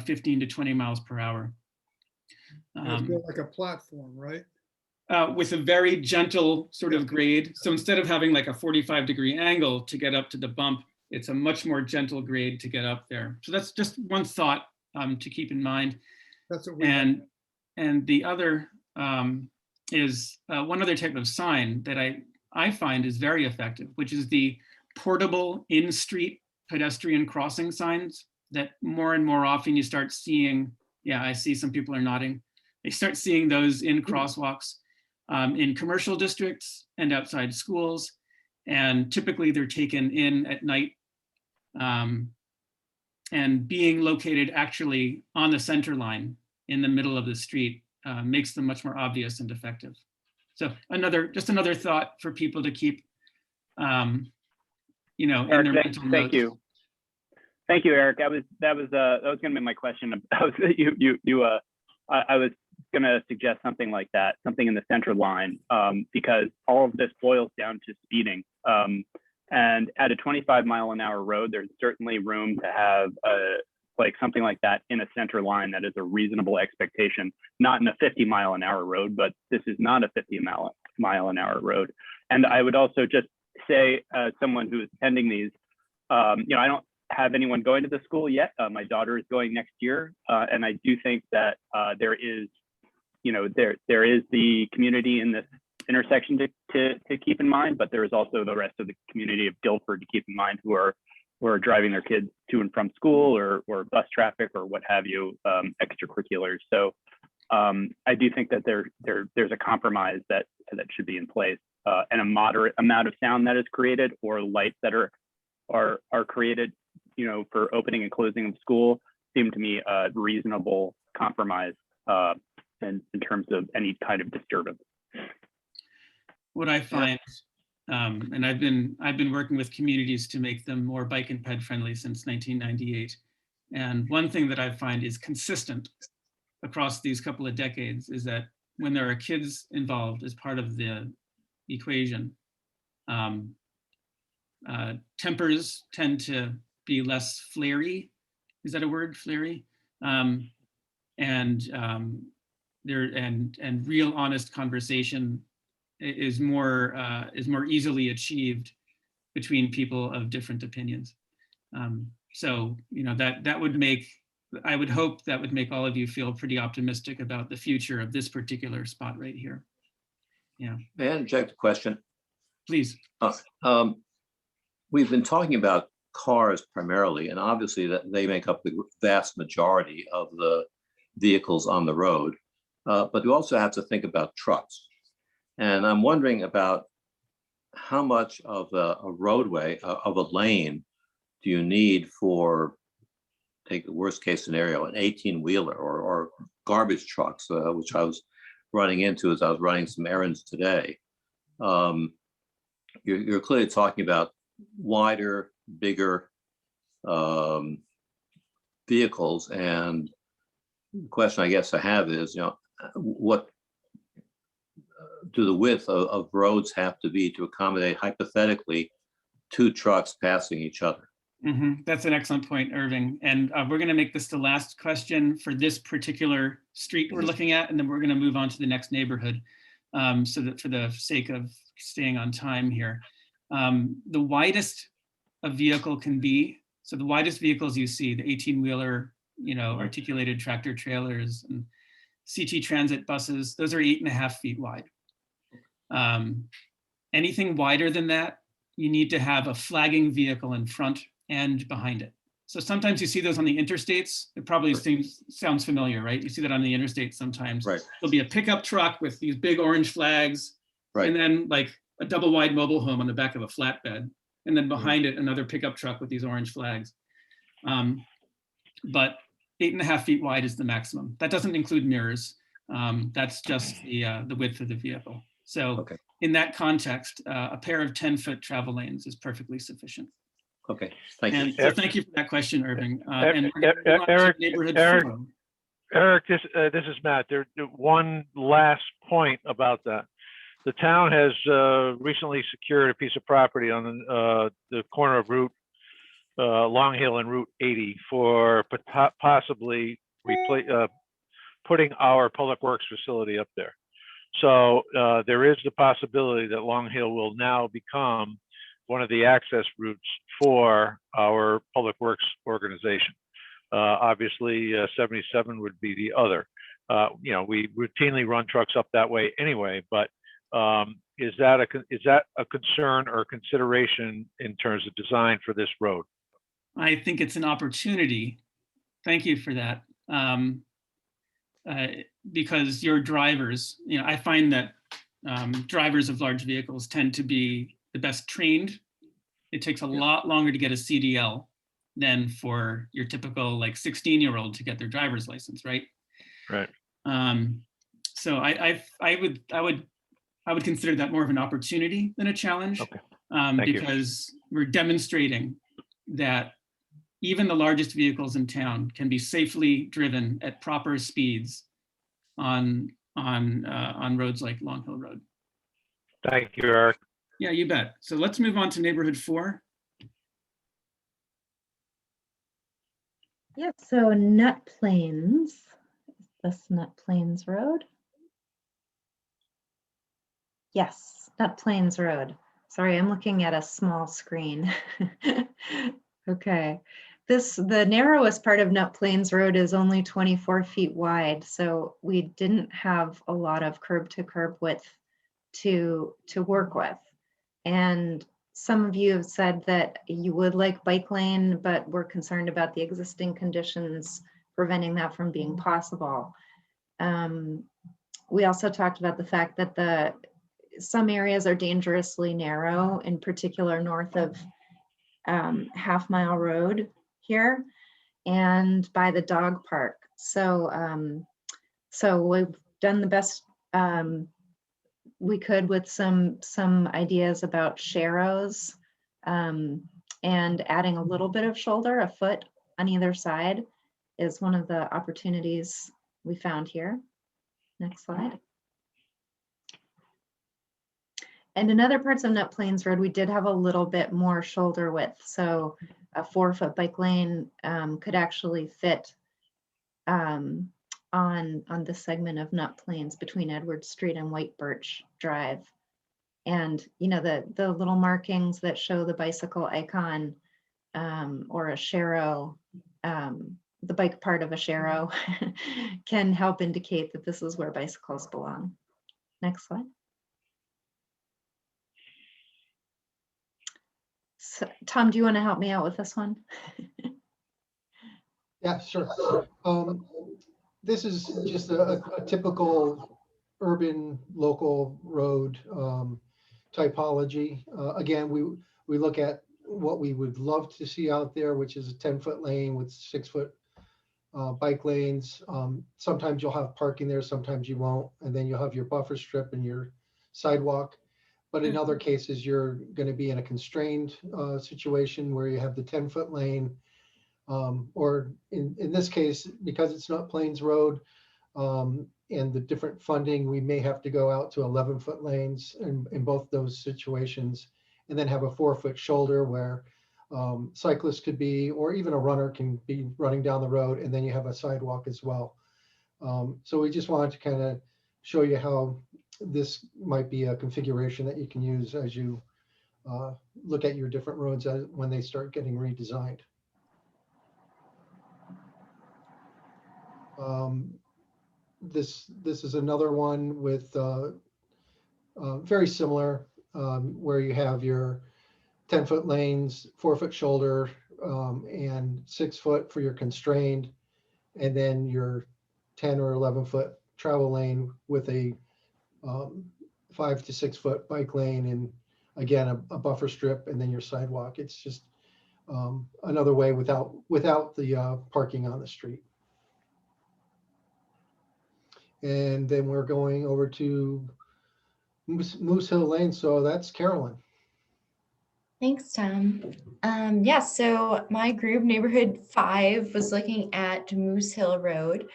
15 to 20 miles per hour. It's more like a platform, right? With a very gentle sort of grade. So instead of having like a 45-degree angle to get up to the bump, it's a much more gentle grade to get up there. So that's just one thought to keep in mind. That's what we and And the other is one other type of sign that I find is very effective, which is the portable in-street pedestrian crossing signs that more and more often you start seeing. Yeah, I see some people are nodding. They start seeing those in crosswalks in commercial districts and outside schools. And typically they're taken in at night and being located actually on the center line in the middle of the street makes them much more obvious and effective. So just another thought for people to keep, in their mental notes. Thank you. Thank you, Eric. That was going to be my question. I was going to suggest something like that, something in the center line, because all of this boils down to speeding. And at a 25-mile-an-hour road, there's certainly room to have something like that in a center line that is a reasonable expectation, not in a 50-mile-an-hour road, but this is not a 50-mile-an-hour road. And I would also just say, someone who is attending these, I don't have anyone going to the school yet. My daughter is going next year, and I do think that there is the community in this intersection to keep in mind, but there is also the rest of the community of Guilford to keep in mind who are driving their kids to and from school or bus traffic or what have you, extracurriculars. So I do think that there's a compromise that should be in place, and a moderate amount of sound that is created or lights that are created, for opening and closing of school seem to me a reasonable compromise in terms of any kind of disturbance. What I find, and I've been working with communities to make them more bike and ped friendly since 1998. And one thing that I find is consistent across these couple of decades is that when there are kids involved as part of the equation, tempers tend to be less flary. Is that a word, flary? And real honest conversation is more easily achieved between people of different opinions. So that would make, I would hope that would make all of you feel pretty optimistic about the future of this particular spot right here. Yeah. May I interject a question? Please. We've been talking about cars primarily, and obviously that they make up the vast majority of the vehicles on the road. But we also have to think about trucks. And I'm wondering about how much of a roadway, of a lane, do you need for, take the worst case scenario, an 18-wheeler or garbage trucks, which I was running into as I was running some errands today. You're clearly talking about wider, bigger vehicles. And the question I guess I have is, what do the width of roads have to be to accommodate hypothetically 2 trucks passing each other? Mm-hmm. That's an excellent point, Irving. And we're going to make this the last question for this particular street we're looking at, and then we're going to move on to the next neighborhood. So that for the sake of staying on time here, the widest a vehicle can be, so the widest vehicles you see, the 18-wheeler, articulated tractor trailers and CT transit buses, those are 8.5 feet wide. Anything wider than that, you need to have a flagging vehicle in front and behind it. So sometimes you see those on the interstates. It probably sounds familiar, right? You see that on the interstate sometimes. Right. There'll be a pickup truck with these big orange flags, right, and then like a double wide mobile home on the back of a flatbed, and then behind it another pickup truck with these orange flags. But 8.5 feet wide is the maximum. That doesn't include mirrors. That's just the width of the vehicle. So in that context, a pair of 10-foot travel lanes is perfectly sufficient. Okay, thank you. And so thank you for that question, Irving. Eric, this is Matt. There one last point about that. The town has recently secured a piece of property on the corner of Long Hill and Route 80 for possibly putting our public works facility up there. So there is the possibility that Long Hill will now become one of the access routes for our public works organization. Obviously, 77 would be the other. We routinely run trucks up that way anyway, but is that a concern or consideration in terms of design for this road? I think it's an opportunity. Thank you for that. Because your drivers, I find that drivers of large vehicles tend to be the best trained. It takes a lot longer to get a CDL than for your typical like 16-year-old to get their driver's license, right? Right. So I would consider that more of an opportunity than a challenge. Okay. Because we're demonstrating that even the largest vehicles in town can be safely driven at proper speeds on roads like Long Hill Road. Thank you, Eric. Yeah, you bet. So let's move on to neighborhood 4. Yeah, so Nut Plains, is this Nut Plains Road? Yes, Nut Plains Road. Sorry, I'm looking at a small screen. Okay. The narrowest part of Nut Plains Road is only 24 feet wide, so we didn't have a lot of curb to curb width to work with. And some of you have said that you would like bike lane, but we're concerned about the existing conditions preventing that from being possible. We also talked about the fact that some areas are dangerously narrow, in particular north of Half Mile Road here and by the dog park. So we've done the best we could with some ideas about sharrows and adding a little bit of shoulder, a foot on either side is one of the opportunities we found here. Next slide. And in other parts of Nut Plains Road, we did have a little bit more shoulder width. So a 4-foot bike lane could actually fit on this segment of Nut Plains between Edward Street and White Birch Drive. And the little markings that show the bicycle icon or a sharrow, the bike part of a sharrow can help indicate that this is where bicycles belong. Next slide. So, Tom, do you want to help me out with this one? Yeah, sure. This is just a typical urban local road typology. Again, we look at what we would love to see out there, which is a 10-foot lane with 6-foot bike lanes. Sometimes you'll have parking there, sometimes you won't, and then you'll have your buffer strip and your sidewalk. But in other cases, you're going to be in a constrained situation where you have the 10-foot lane, or in this case, because it's not Plains Road and the different funding, we may have to go out to 11-foot lanes in both those situations, and then have a 4-foot shoulder where cyclists could be, or even a runner can be running down the road, and then you have a sidewalk as well. So we just wanted to kind of show you how this might be a configuration that you can use as you look at your different roads when they start getting redesigned. This is another one with very similar, where you have your 10-foot lanes, 4-foot shoulder, and 6-foot for your constrained, and then your 10 or 11-foot travel lane with a 5 to 6-foot bike lane, and again a buffer strip, and then your sidewalk. It's just another way without the parking on the street. And then we're going over to Moose Hill Lane, so that's Carolyn. Thanks, Tom. Yeah, so my group, Neighborhood 5, was looking at Moose Hill Road.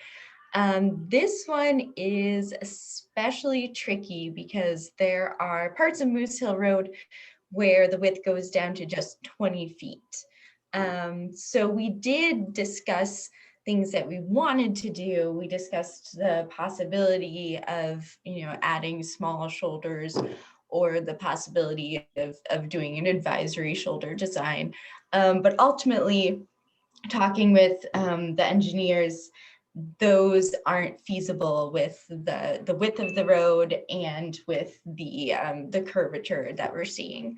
This one is especially tricky because there are parts of Moose Hill Road where the width goes down to just 20 feet. So we did discuss things that we wanted to do. We discussed the possibility of, adding small shoulders, or the possibility of doing an advisory shoulder design. But ultimately, talking with the engineers, those aren't feasible with the width of the road and with the curvature that we're seeing.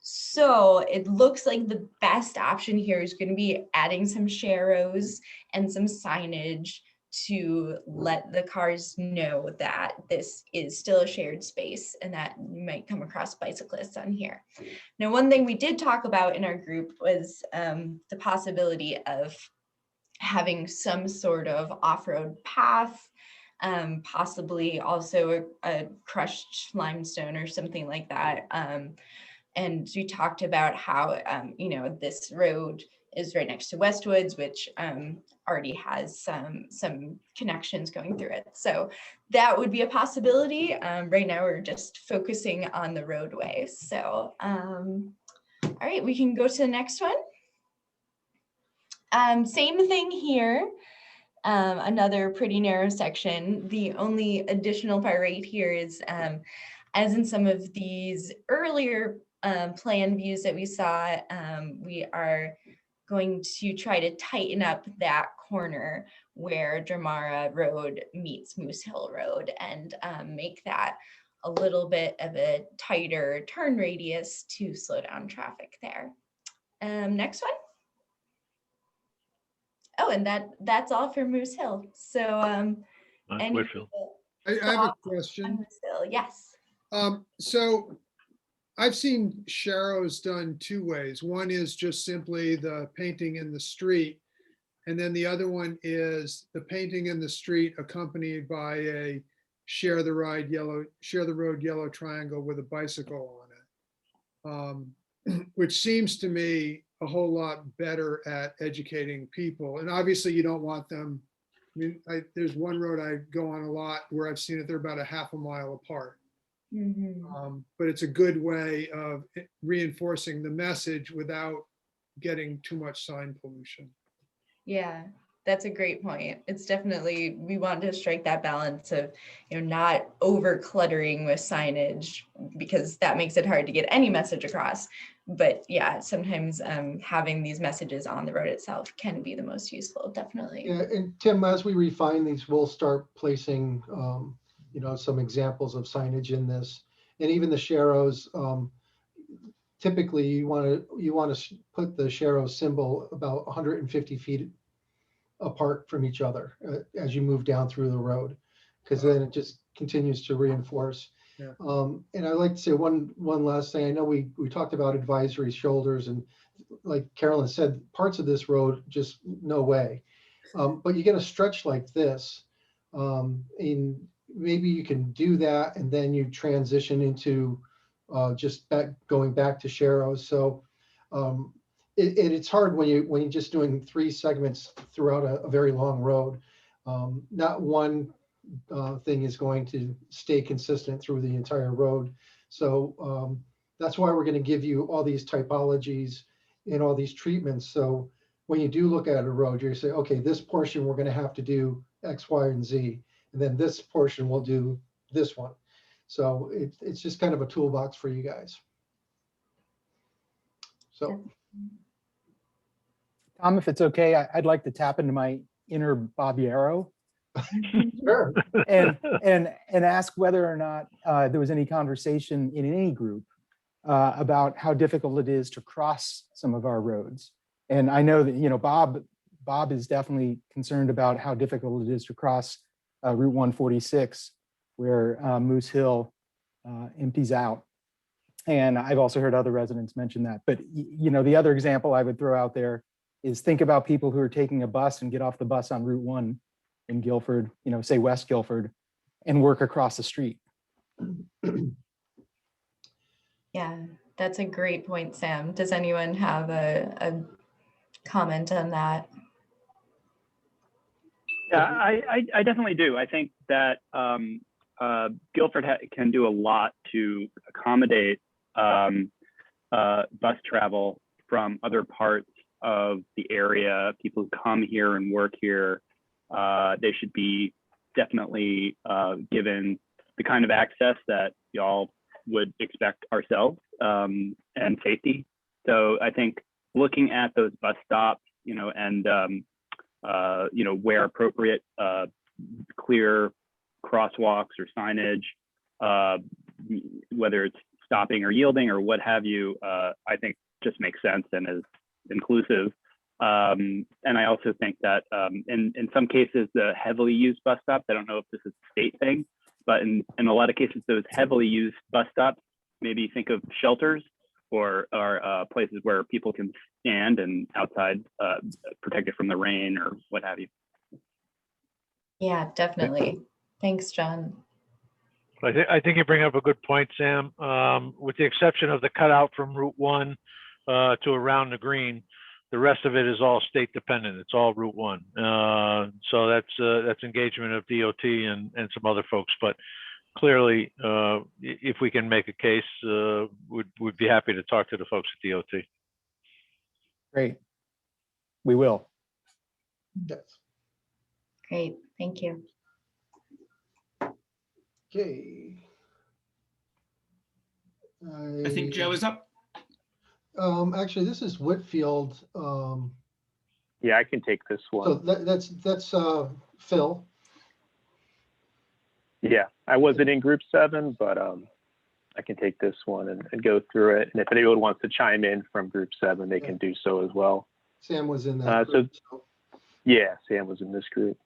So it looks like the best option here is going to be adding some sharrows and some signage to let the cars know that this is still a shared space and that you might come across bicyclists on here. Now, one thing we did talk about in our group was the possibility of having some sort of off-road path, possibly also a crushed limestone or something like that. And we talked about how, you know, this road is right next to Westwoods, which already has some connections going through it. So that would be a possibility. Right now, we're just focusing on the roadway. So, all right, we can go to the next one. Same thing here. Another pretty narrow section. The only additional part right here is, as in some of these earlier plan views that we saw, we are going to try to tighten up that corner where Dramara Road meets Moose Hill Road and make that a little bit of a tighter turn radius to slow down traffic there. Next one. Oh, and that's all for Moose Hill. So I have a question. Moose Hill, yes. So I've seen sharrows done two ways. One is just simply the painting in the street. And then the other one is the painting in the street accompanied by a share the road yellow triangle with a bicycle on it, which seems to me a whole lot better at educating people. And obviously you don't want them. I mean, there's one road I go on a lot where I've seen it, they're about a half a mile apart. But it's a good way of reinforcing the message without getting too much sign pollution. Yeah, that's a great point. It's definitely, we want to strike that balance of, you know, not over cluttering with signage because that makes it hard to get any message across. But yeah, sometimes having these messages on the road itself can be the most useful, definitely. Yeah, and Tim, as we refine these, we'll start placing, you know, some examples of signage in this, and even the sharrows. Typically, you want to put the sharrow symbol about 150 feet apart from each other as you move down through the road, because then it just continues to reinforce. Yeah. And I'd like to say one last thing. I know we talked about advisory shoulders, and like Carolyn said, parts of this road just no way. But you get a stretch like this, and maybe you can do that, and then you transition into just going back to sharrows. So it's hard when you're just doing 3 segments throughout a very long road. Not one thing is going to stay consistent through the entire road. So that's why we're going to give you all these typologies and all these treatments. So when you do look at a road, you say, okay, this portion we're going to have to do X, Y, and Z, and then this portion we'll do this one. So it's just kind of a toolbox for you guys. So, Tom, if it's okay, I'd like to tap into my inner Barbiero sure. and ask whether or not there was any conversation in any group about how difficult it is to cross some of our roads. And I know that, you know, Bob is definitely concerned about how difficult it is to cross Route 146, where Moose Hill empties out. And I've also heard other residents mention that. But, you know, the other example I would throw out there is think about people who are taking a bus and get off the bus on Route 1 in Guilford, you know, say West Guilford, and work across the street. Yeah, that's a great point, Sam. Does anyone have a comment on that? Yeah, I definitely do. I think that Guilford can do a lot to accommodate bus travel from other parts of the area. People who come here and work here, they should be definitely given the kind of access that y'all would expect ourselves, and safety. So I think looking at those bus stops and where appropriate, clear crosswalks or signage, whether it's stopping or yielding or what have you, I think just makes sense and is inclusive. And I also think that in some cases, the heavily used bus stops, I don't know if this is a state thing, but in a lot of cases, those heavily used bus stops, maybe think of shelters or places where people can stand and outside, protected from the rain or what have you. Yeah, definitely. Thanks, John. I think you bring up a good point, Sam. With the exception of the cutout from Route 1 to around the green, the rest of it is all state dependent. It's all Route 1. So that's engagement of DOT and some other folks. But clearly, if we can make a case, we'd be happy to talk to the folks at DOT. Great. We will. Yes. Great, thank you. Okay. I think Joe is up. Actually, this is Whitfield. Yeah, I can take this one. So that's Phil. Yeah, I wasn't in group 7, but I can take this one and go through it. And if anyone wants to chime in from group 7, they can do so as well. Sam was in that group. Yeah, Sam was in this group.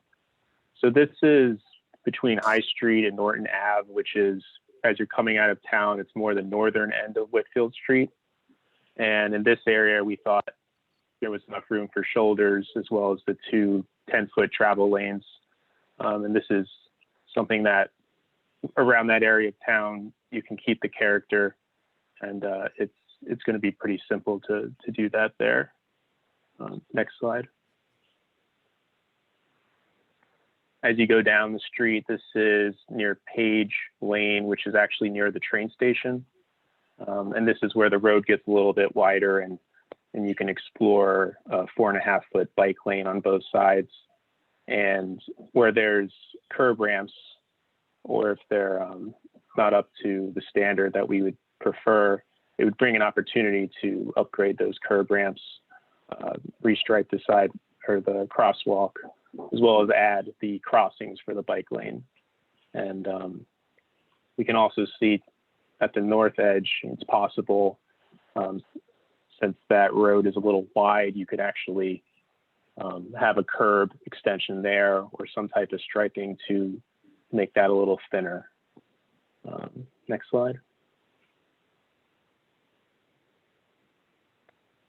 So this is between High Street and Norton Ave, which is, as you're coming out of town, it's more the northern end of Whitfield Street. And in this area, we thought there was enough room for shoulders as well as the 2 10-foot travel lanes. And this is something that around that area of town, you can keep the character, and it's going to be pretty simple to do that there. Next slide. As you go down the street, this is near Page Lane, which is actually near the train station. And this is where the road gets a little bit wider and you can explore a 4.5-foot bike lane on both sides. And where there's curb ramps, or if they're not up to the standard that we would prefer, it would bring an opportunity to upgrade those curb ramps, restripe the side or the crosswalk, as well as add the crossings for the bike lane. And we can also see at the north edge, it's possible, since that road is a little wide, you could actually have a curb extension there or some type of striping to make that a little thinner. Next slide.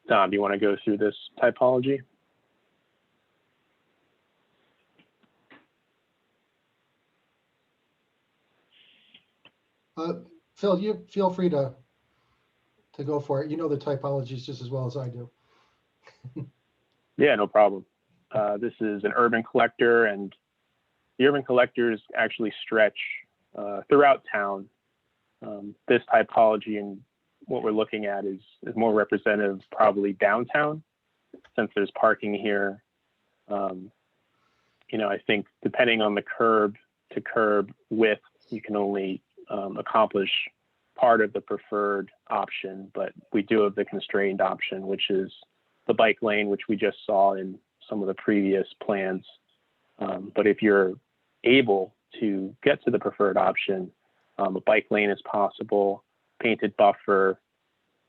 Don, do you want to go through this typology? Phil, you feel free to go for it. You know the typologies just as well as I do. Yeah, no problem. This is an urban collector, and the urban collectors actually stretch throughout town. This typology and what we're looking at is more representative probably downtown, since there's parking here. I think depending on the curb to curb width, you can only accomplish part of the preferred option, but we do have the constrained option, which is the bike lane, which we just saw in some of the previous plans. But if you're able to get to the preferred option, a bike lane is possible, painted buffer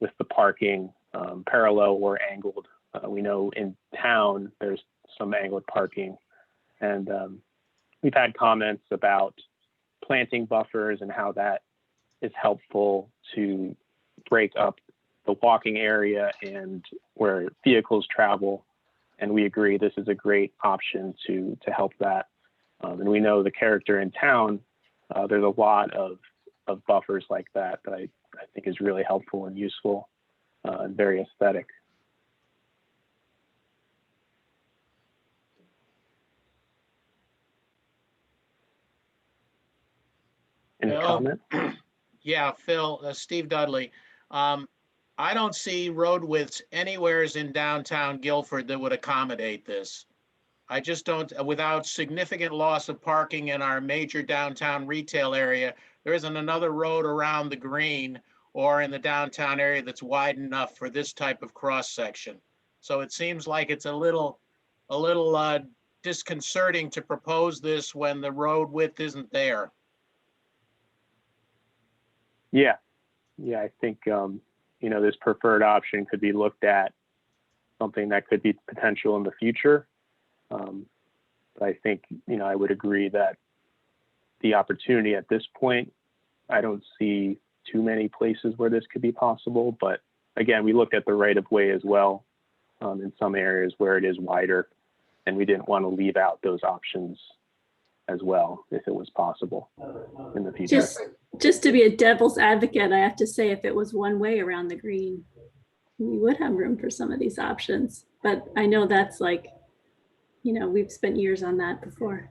with the parking, parallel or angled. We know in town there's some angled parking, and we've had comments about planting buffers and how that is helpful to break up the walking area and where vehicles travel. And we agree this is a great option to help that. And we know the character in town, there's a lot of buffers like that I think is really helpful and useful and very aesthetic. Any comment? Yeah, Phil, Steve Dudley. I don't see road widths anywheres in downtown Guilford that would accommodate this. I just don't, without significant loss of parking in our major downtown retail area, there isn't another road around the green or in the downtown area that's wide enough for this type of cross section. So it seems like it's a little disconcerting to propose this when the road width isn't there. Yeah, yeah, I think, you know, this preferred option could be looked at, something that could be potential in the future. But I think, you know, I would agree that the opportunity at this point, I don't see too many places where this could be possible. But again, we looked at the right of way as well in some areas where it is wider, and we didn't want to leave out those options as well if it was possible in the future. Just to be a devil's advocate, I have to say, if it was one way around the green, we would have room for some of these options. But I know that's like, you know, we've spent years on that before.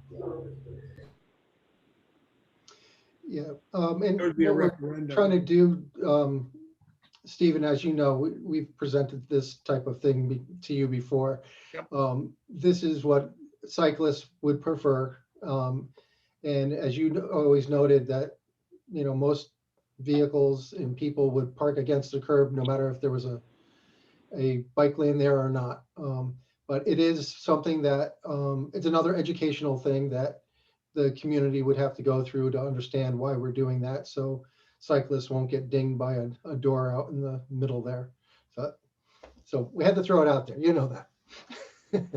Yeah, and That would be a what we're referendum. trying to do, Stephen, as you know, we've presented this type of thing to you before. Yep. This is what cyclists would prefer. And as you always noted that, you know, most vehicles and people would park against the curb no matter if there was a bike lane there or not. But it is something that, it's another educational thing that the community would have to go through to understand why we're doing that. So cyclists won't get dinged by a door out in the middle there. So we had to throw it out there, you know that.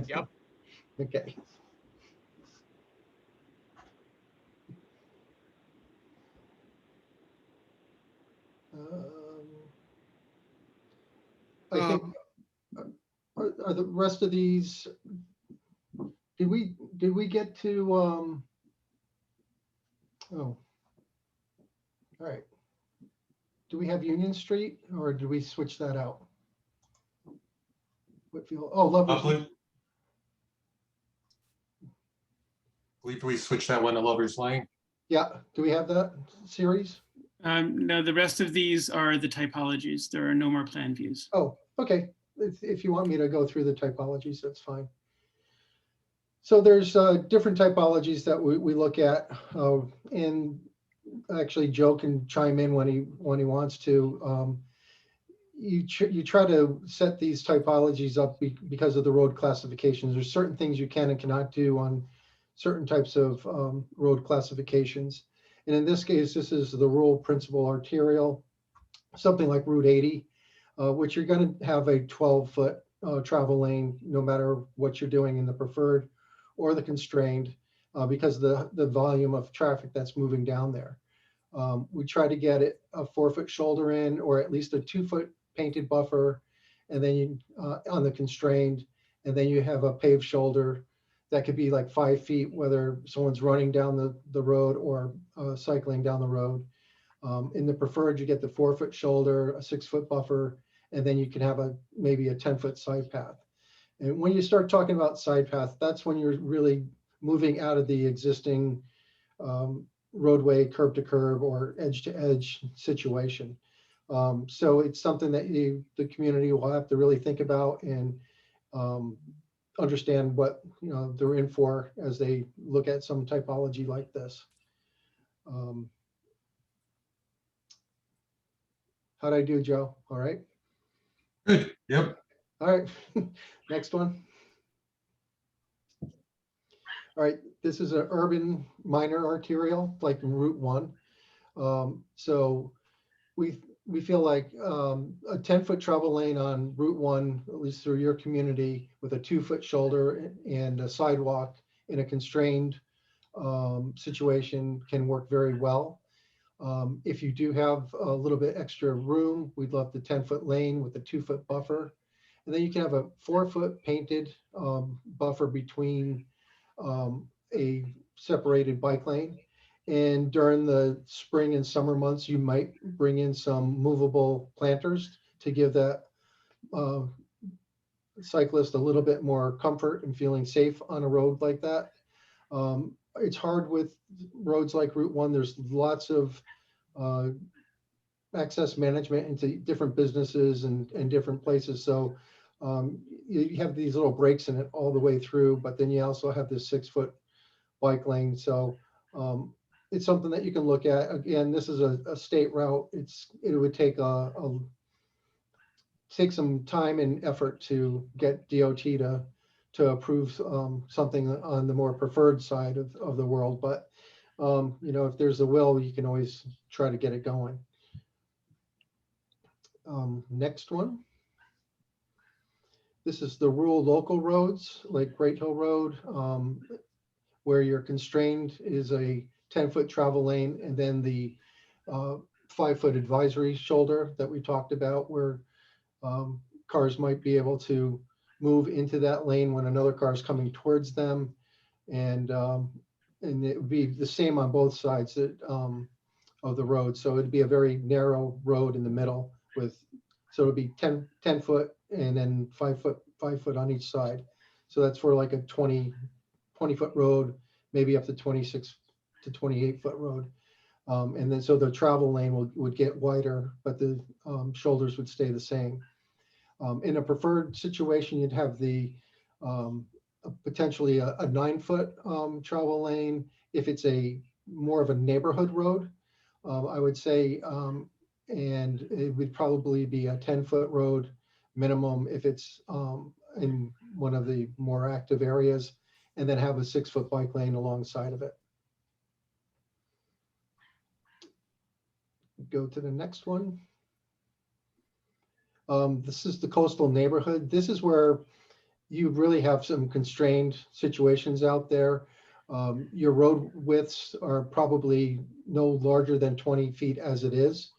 Yep. Okay. I think, are the rest of these, did we get to, oh, all right. Do we have Union Street or do we switch that out? Whitfield, oh, Lovers. Believe we switched that one to Lover's Lane. Yeah, do we have that series? No, the rest of these are the typologies. There are no more plan views. Oh, okay. If you want me to go through the typologies, that's fine. So there's different typologies that we look at, and actually Joe can chime in when he wants to. You try to set these typologies up because of the road classifications. There's certain things you can and cannot do on certain types of road classifications. And in this case, this is the rural principal arterial, something like Route 80, which you're going to have a 12-foot travel lane, no matter what you're doing in the preferred or the constrained, because of the volume of traffic that's moving down there. We try to get it a 4-foot shoulder in, or at least a 2-foot painted buffer, and then you, on the constrained, and then you have a paved shoulder that could be like 5 feet, whether someone's running down the road or cycling down the road. In the preferred, you get the 4-foot shoulder, a 6-foot buffer, and then you can have maybe a 10-foot side path. And when you start talking about side path, that's when you're really moving out of the existing roadway curb to curb or edge to edge situation. So it's something that the community will have to really think about and understand what they're in for as they look at some typology like this. How'd I do, Joe? All right. Good. Yep. All right. Next one. All right. This is an urban minor arterial, like in Route 1. So we feel like a 10-foot travel lane on Route 1, at least through your community, with a 2-foot shoulder and a sidewalk in a constrained situation can work very well. If you do have a little bit extra room, we'd love the 10-foot lane with a 2-foot buffer. And then you can have a 4-foot painted buffer between a separated bike lane. And during the spring and summer months, you might bring in some movable planters to give that cyclist a little bit more comfort and feeling safe on a road like that. It's hard with roads like Route 1. There's lots of access management into different businesses and different places. So you have these little breaks in it all the way through, but then you also have this 6-foot bike lane. So it's something that you can look at. Again, this is a state route. It would take take some time and effort to get DOT to approve something on the more preferred side of the world. But, you know, if there's a will, you can always try to get it going. Next one. This is the rural local roads, like Great Hill Road, where you're constrained is a 10-foot travel lane, and then the 5-foot advisory shoulder that we talked about, where cars might be able to move into that lane when another car is coming towards them. And it would be the same on both sides of the road. So it'd be a very narrow road in the middle so it'd be 10 foot and then 5 foot on each side. So that's for like a 20-foot road, maybe up to 26 to 28-foot road. And then so the travel lane would get wider, but the shoulders would stay the same. In a preferred situation, you'd have the potentially a 9-foot travel lane if it's a more of a neighborhood road, I would say, and it would probably be a 10-foot road minimum if it's in one of the more active areas, and then have a 6-foot bike lane alongside of it. Go to the next one. This is the coastal neighborhood. This is where you really have some constrained situations out there. Your road widths are probably no larger than 20 feet as it is.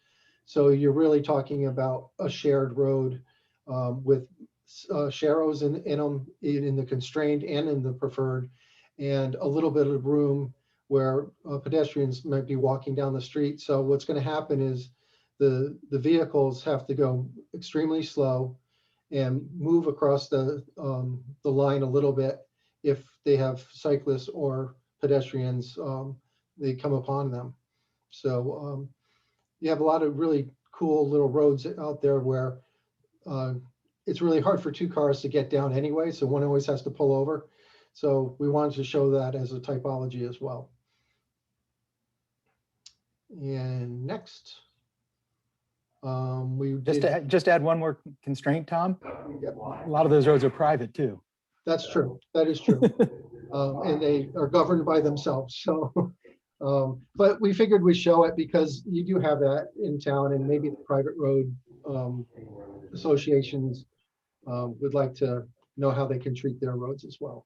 So you're really talking about a shared road with sharrows in them, in the constrained and in the preferred, and a little bit of room where pedestrians might be walking down the street. So what's going to happen is the vehicles have to go extremely slow and move across the line a little bit if they have cyclists or pedestrians, they come upon them. So you have a lot of really cool little roads out there where it's really hard for 2 cars to get down anyway, so one always has to pull over. So we wanted to show that as a typology as well. And next, we just add one more constraint, Tom. Yep. A lot of those roads are private too. That's true. That is true. And they are governed by themselves. So, but we figured we'd show it because you do have that in town, and maybe the private road associations would like to know how they can treat their roads as well.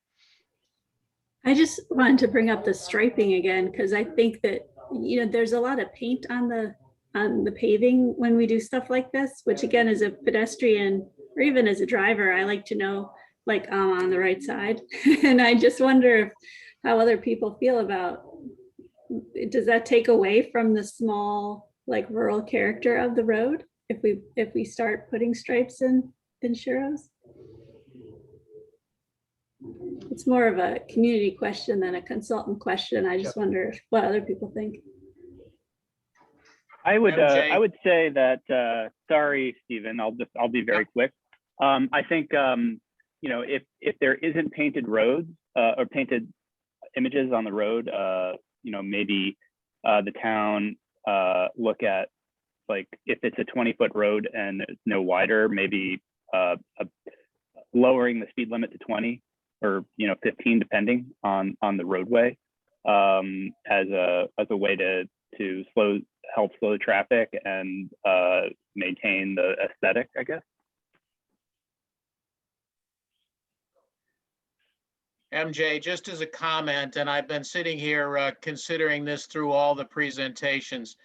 I just wanted to bring up the striping again, because I think that, you know, there's a lot of paint on the paving when we do stuff like this, which again, as a pedestrian or even as a driver, I like to know, like, I'm on the right side. And I just wonder how other people feel about, does that take away from the small, like, rural character of the road if we start putting stripes in churros? It's more of a community question than a consultant question. I just wonder what other people think. I would say that, sorry, Stephen, I'll be very quick. I think, you know, if there isn't painted roads or painted images on the road, you know, maybe the town look at, like, if it's a 20-foot road and it's no wider, maybe lowering the speed limit to 20 or, you know, 15, depending on the roadway, as a way to help slow the traffic and maintain the aesthetic, I guess. MJ, just as a comment, and I've been sitting here considering this through all the presentations.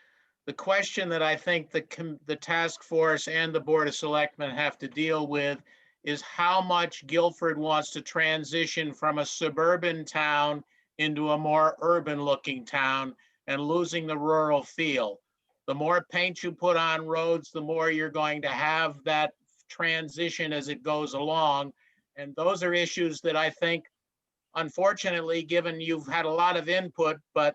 The question that I think the task force and the Board of Selectmen have to deal with is how much Guilford wants to transition from a suburban town into a more urban looking town and losing the rural feel. The more paint you put on roads, the more you're going to have that transition as it goes along. And those are issues that I think, unfortunately, given you've had a lot of input, but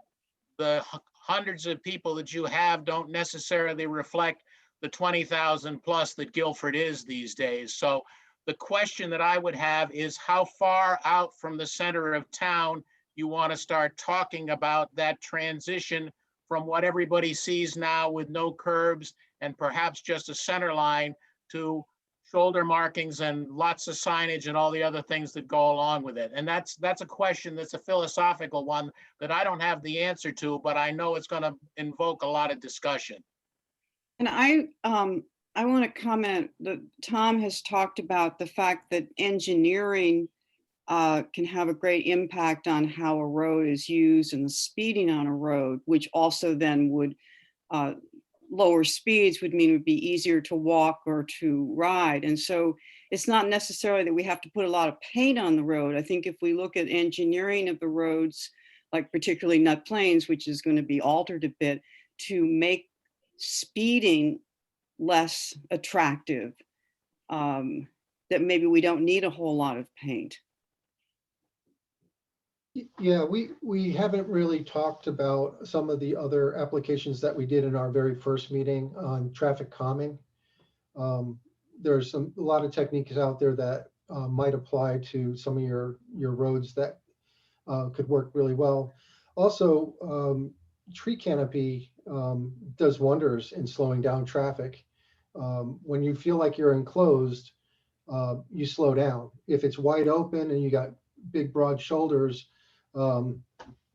the hundreds of people that you have don't necessarily reflect the 20,000 plus that Guilford is these days. So the question that I would have is how far out from the center of town you want to start talking about that transition from what everybody sees now with no curbs and perhaps just a center line to shoulder markings and lots of signage and all the other things that go along with it. And that's a question that's a philosophical one that I don't have the answer to, but I know it's going to invoke a lot of discussion. And I want to comment that Tom has talked about the fact that engineering can have a great impact on how a road is used and the speeding on a road, which also then would lower speeds would mean it would be easier to walk or to ride. And so it's not necessarily that we have to put a lot of paint on the road. I think if we look at engineering of the roads, like particularly Nut Plains, which is going to be altered a bit to make speeding less attractive, that maybe we don't need a whole lot of paint. Yeah, we haven't really talked about some of the other applications that we did in our very first meeting on traffic calming. There's a lot of techniques out there that might apply to some of your roads that could work really well. Also, tree canopy does wonders in slowing down traffic. When you feel like you're enclosed, you slow down. If it's wide open and you got big broad shoulders,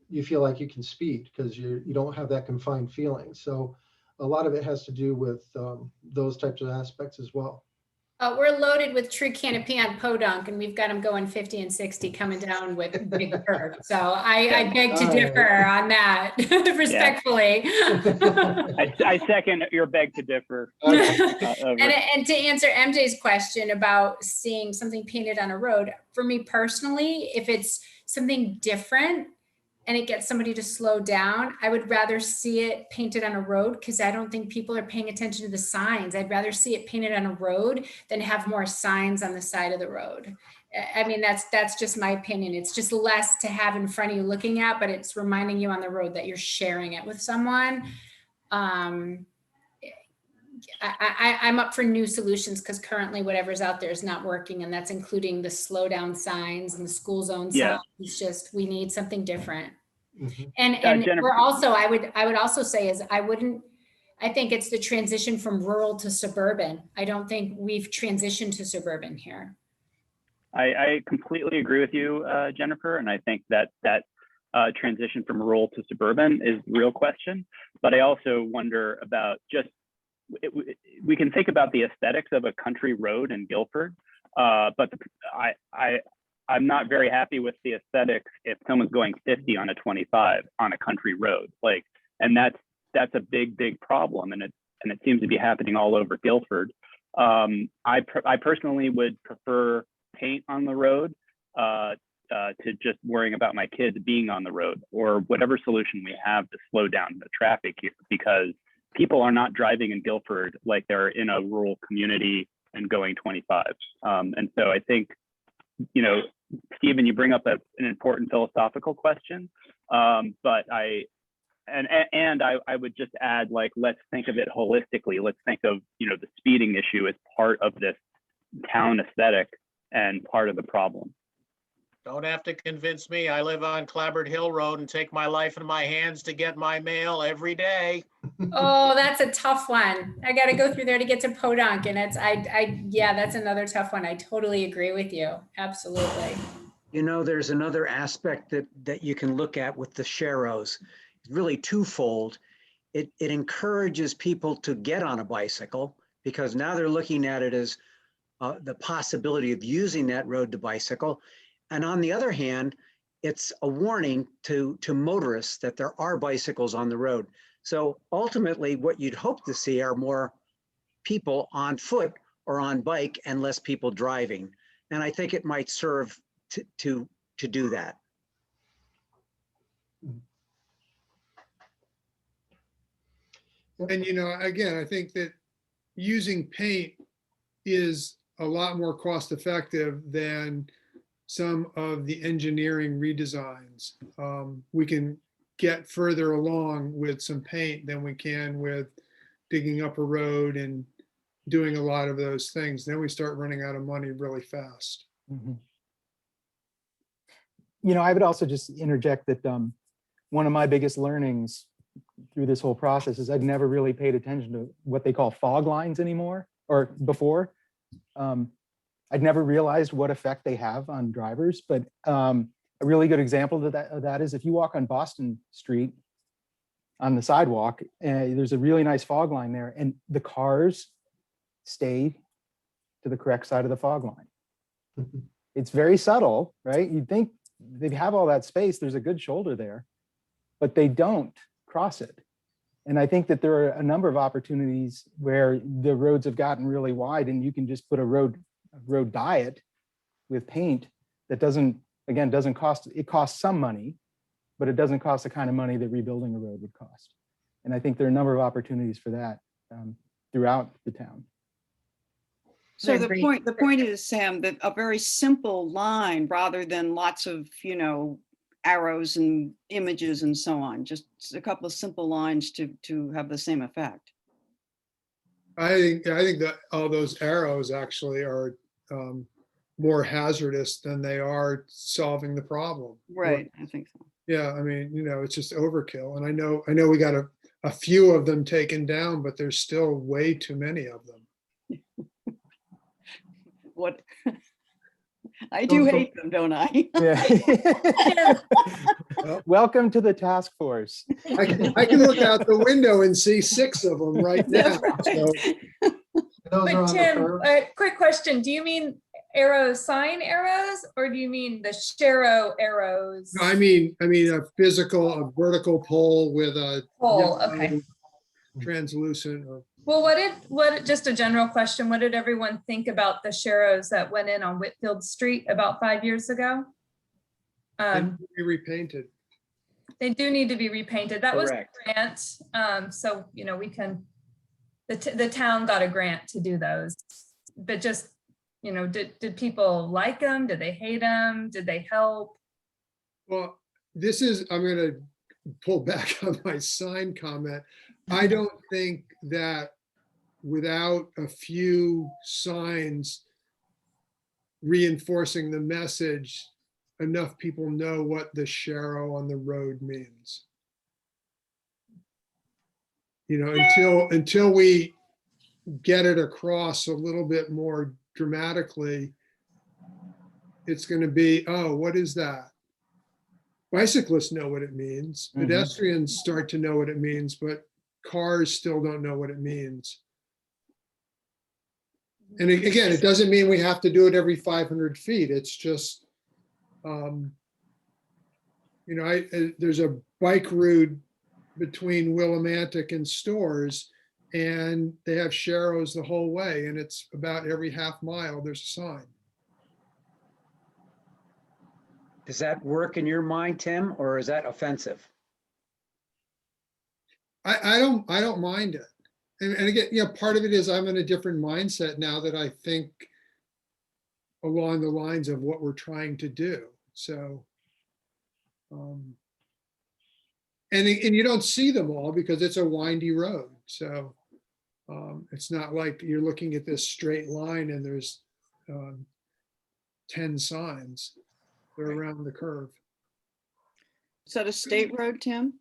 you feel like you can speed because you don't have that confined feeling. So a lot of it has to do with those types of aspects as well. We're loaded with tree canopy on Podunk, and we've got them going 50 and 60 coming down with big curve. So I beg to differ on that respectfully. I second your beg to differ. And to answer MJ's question about seeing something painted on a road, for me personally, if it's something different and it gets somebody to slow down, I would rather see it painted on a road because I don't think people are paying attention to the signs. I'd rather see it painted on a road than have more signs on the side of the road. I mean, that's just my opinion. It's just less to have in front of you looking at, but it's reminding you on the road that you're sharing it with someone. I'm up for new solutions because currently whatever's out there is not working, and that's including the slow down signs and the school zone signs. It's just, we need something different. Mm-hmm. And Jennifer. we're also, I would also say is I think it's the transition from rural to suburban. I don't think we've transitioned to suburban here. I completely agree with you, Jennifer, and I think that transition from rural to suburban is a real question. But I also wonder about just, we can think about the aesthetics of a country road in Guilford, but I'm not very happy with the aesthetics if someone's going 50 on a 25 on a country road, and that's a big problem, and it seems to be happening all over Guilford. I personally would prefer paint on the road to just worrying about my kids being on the road, or whatever solution we have to slow down the traffic here, because people are not driving in Guilford like they're in a rural community and going 25. And so I think, Stephen, you bring up an important philosophical question, but I would just add, let's think of it holistically. Let's think of, the speeding issue as part of this town aesthetic and part of the problem. Don't have to convince me. I live on Clabbard Hill Road and take my life in my hands to get my mail every day. Oh, that's a tough one. I got to go through there to get to Podunk, and yeah, that's another tough one. I totally agree with you. Absolutely. There's another aspect that you can look at with the Sharrows. It's really twofold. It encourages people to get on a bicycle because now they're looking at it as the possibility of using that road to bicycle. And on the other hand, it's a warning to motorists that there are bicycles on the road. So ultimately, what you'd hope to see are more people on foot or on bike and less people driving. And I think it might serve to do that. And, again, I think that using paint is a lot more cost effective than some of the engineering redesigns. We can get further along with some paint than we can with digging up a road and doing a lot of those things. Then we start running out of money really fast. Mm-hmm. I would also just interject that one of my biggest learnings through this whole process is I'd never really paid attention to what they call fog lines anymore, or before. I'd never realized what effect they have on drivers, but a really good example of that is if you walk on Boston Street on the sidewalk, there's a really nice fog line there, and the cars stay to the correct side of the fog line. It's very subtle, right? You'd think they'd have all that space, there's a good shoulder there, but they don't cross it. And I think that there are a number of opportunities where the roads have gotten really wide and you can just put a road diet with paint that doesn't cost, it costs some money, but it doesn't cost the kind of money that rebuilding a road would cost. And I think there are a number of opportunities for that throughout the town. So the point is, Sam, that a very simple line rather than lots of, arrows and images and so on, just a couple of simple lines to have the same effect. I think that all those arrows actually are more hazardous than they are solving the problem. Right, I think so. Yeah, I mean, it's just overkill. And I know we got a few of them taken down, but there's still way too many of them. What? I do hate them, don't I? Yeah. Welcome to the task force. I can look out the window and see 6 of them right now. So. But Tim, a quick question. Do you mean sign arrows, or do you mean the Shero arrows? No, I mean a vertical pole with a pole, okay. Translucent. Well, just a general question. What did everyone think about the Sheros that went in on Whitfield Street about 5 years ago? They need to be repainted. They do need to be repainted. That Correct. was a grant. So, we can, the town got a grant to do those, but just, did people like them? Did they hate them? Did they help? Well, I'm going to pull back on my sign comment. I don't think that without a few signs reinforcing the message, enough people know what the Shero on the road means. Until we get it across a little bit more dramatically, it's going to be, oh, what is that? Bicyclists know what it means. Pedestrians start to know what it means, but cars still don't know what it means. And again, it doesn't mean we have to do it every 500 feet. It's just, there's a bike route between Willimantic and Stores, and they have Sheros the whole way, and it's about every half mile there's a sign. Does that work in your mind, Tim, or is that offensive? I don't mind it. And again, part of it is I'm in a different mindset now that I think along the lines of what we're trying to do. So, and you don't see them all because it's a windy road. So it's not like you're looking at this straight line and there's 10 signs. They're around the curve. Is that a state road, Tim?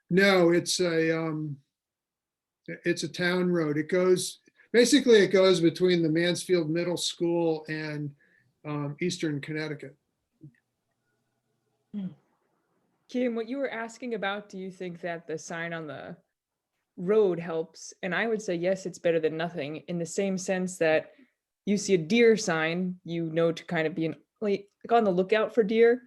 No, it's a town road. It goes between the Mansfield Middle School and Eastern Connecticut. Kim, what you were asking about, do you think that the sign on the road helps? And I would say, yes, it's better than nothing, in the same sense that you see a deer sign, to kind of be on the lookout for deer.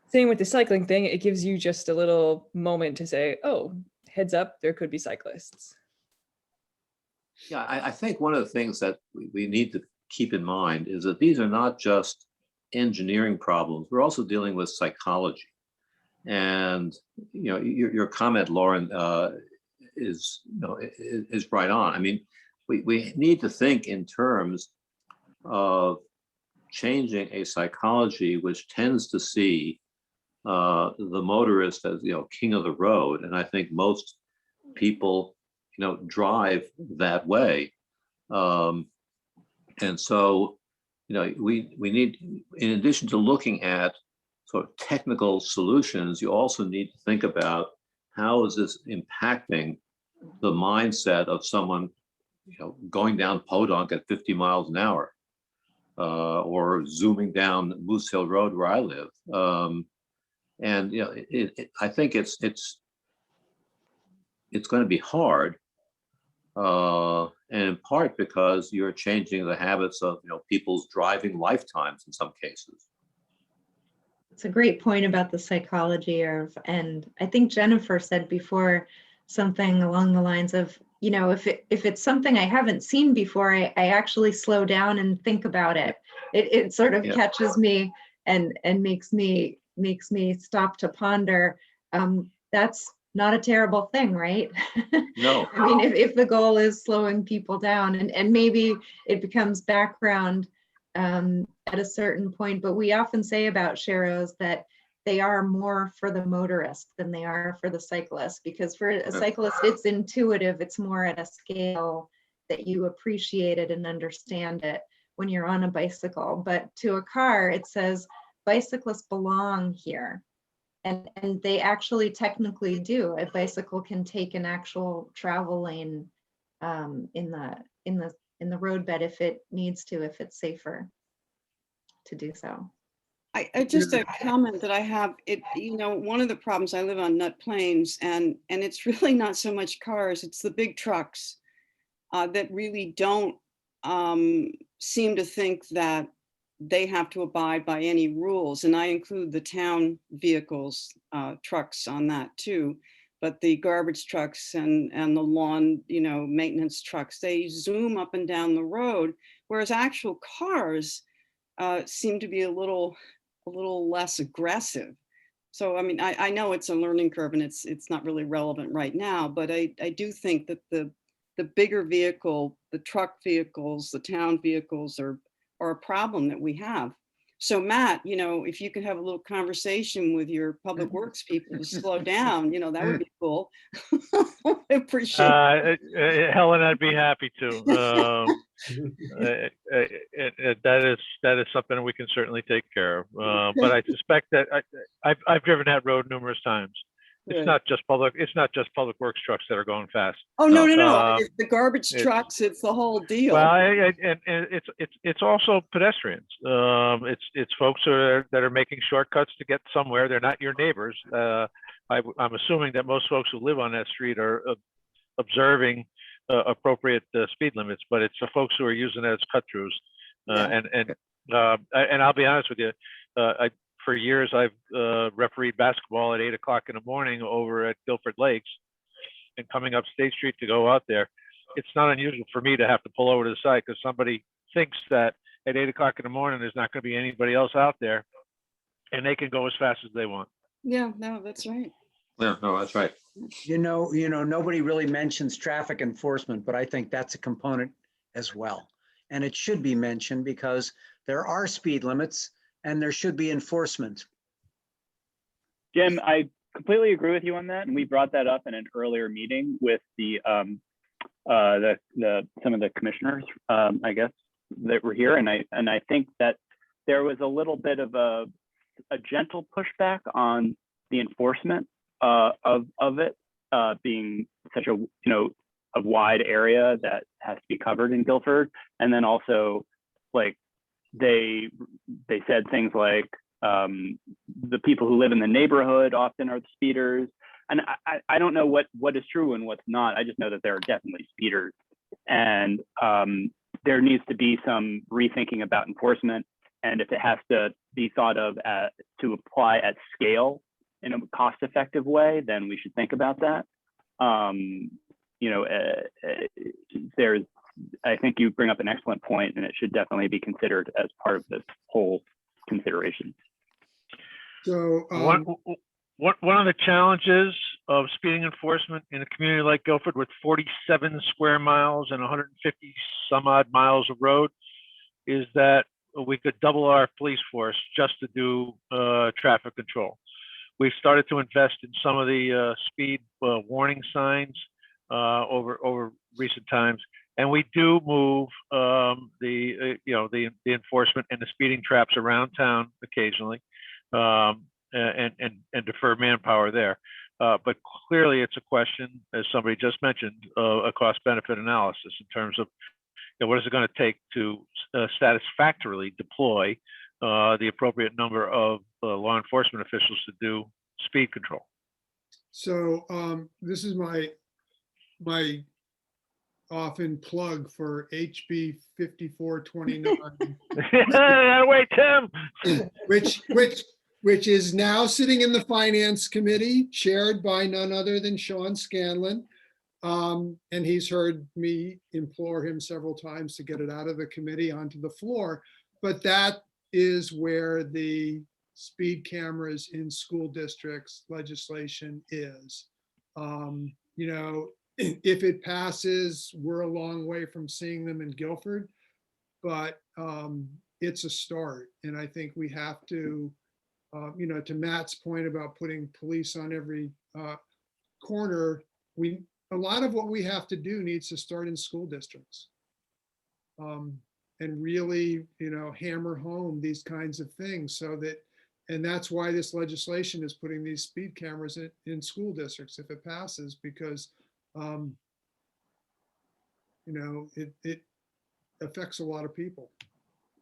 Same with the cycling thing, it gives you just a little moment to say, oh, heads up, there could be cyclists. Yeah, I think one of the things that we need to keep in mind is that these are not just engineering problems. We're also dealing with psychology. And your comment, Lauren, is right on. I mean, we need to think in terms of changing a psychology which tends to see the motorist as king of the road, and I think most people drive that way, and so we need, in addition to looking at sort of technical solutions, you also need to think about how is this impacting the mindset of someone going down Podunk at 50 miles an hour, or zooming down Moose Hill Road where I live. And I think it's going to be hard, and in part because you're changing the habits of people's driving lifetimes in some cases. It's a great point about the psychology of, and I think Jennifer said before something along the lines of, if it's something I haven't seen before, I actually slow down and think about it. It sort of catches me and makes me stop to ponder. That's not a terrible thing, right? No. I mean, if the goal is slowing people down, and maybe it becomes background at a certain point, but we often say about Sharrows that they are more for the motorist than they are for the cyclist, because for a cyclist, it's intuitive. It's more at a scale that you appreciate it and understand it when you're on a bicycle. But to a car, it says bicyclists belong here. And they actually technically do. A bicycle can take an actual travel lane in the roadbed if it needs to, if it's safer to do so. I just a comment that I have, one of the problems, I live on Nut Plains, and it's really not so much cars, it's the big trucks that really don't seem to think that they have to abide by any rules. And I include the town vehicles, trucks on that too. But the garbage trucks and the lawn, maintenance trucks, they zoom up and down the road, whereas actual cars seem to be a little less aggressive. So, I mean, I know it's a learning curve and it's not really relevant right now, but I do think that the bigger vehicle, the truck vehicles, the town vehicles are a problem that we have. So Matt, if you could have a little conversation with your public works people to slow down, that would be cool. I appreciate it. Helen, I'd be happy to. That is something we can certainly take care of. But I suspect that I've driven that road numerous times. It's not just public works trucks that are going fast. Oh, no. It's the garbage trucks, it's the whole deal. Well, and it's also pedestrians. It's folks that are making shortcuts to get somewhere. They're not your neighbors. I'm assuming that most folks who live on that street are observing appropriate speed limits, but it's the folks who are using it as cut-throughs. And I'll be honest with you, for years, I've refereed basketball at 8 o'clock in the morning over at Guilford Lakes, and coming up State Street to go out there. It's not unusual for me to have to pull over to the side because somebody thinks that at 8 o'clock in the morning, there's not going to be anybody else out there, and they can go as fast as they want. Yeah, no, that's right. Yeah, no, that's right. Nobody really mentions traffic enforcement, but I think that's a component as well. And it should be mentioned because there are speed limits and there should be enforcement. Jim, I completely agree with you on that, and we brought that up in an earlier meeting with some of the commissioners, I guess, that were here, and I think that there was a little bit of a gentle pushback on the enforcement of it being such a wide area that has to be covered in Guilford, and then also like they said things like the people who live in the neighborhood often are the speeders, and I don't know what is true and what's not. I just know that there are definitely speeders, and there needs to be some rethinking about enforcement, and if it has to be thought of to apply at scale in a cost-effective way, then we should think about that. I think you bring up an excellent point, and it should definitely be considered as part of this whole consideration. So one of the challenges of speeding enforcement in a community like Guilford with 47 square miles and 150 some odd miles of road is that we could double our police force just to do traffic control. We've started to invest in some of the speed warning signs over recent times, and we do move the enforcement and the speeding traps around town occasionally, and defer manpower there. But clearly it's a question, as somebody just mentioned, a cost benefit analysis in terms of what is it going to take to satisfactorily deploy the appropriate number of law enforcement officials to do speed control. So this is my often plug for HB 5429. Wait, Tim. which is now sitting in the Finance Committee, chaired by none other than Sean Scanlon. And he's heard me implore him several times to get it out of the committee onto the floor. But that is where the speed cameras in school districts legislation is. You know, if it passes, we're a long way from seeing them in Guilford, but it's a start. And I think we have to, you know, to Matt's point about putting police on every corner, a lot of what we have to do needs to start in school districts. And really, you know, hammer home these kinds of things so that, and that's why this legislation is putting these speed cameras in school districts if it passes, because, you know, it affects a lot of people.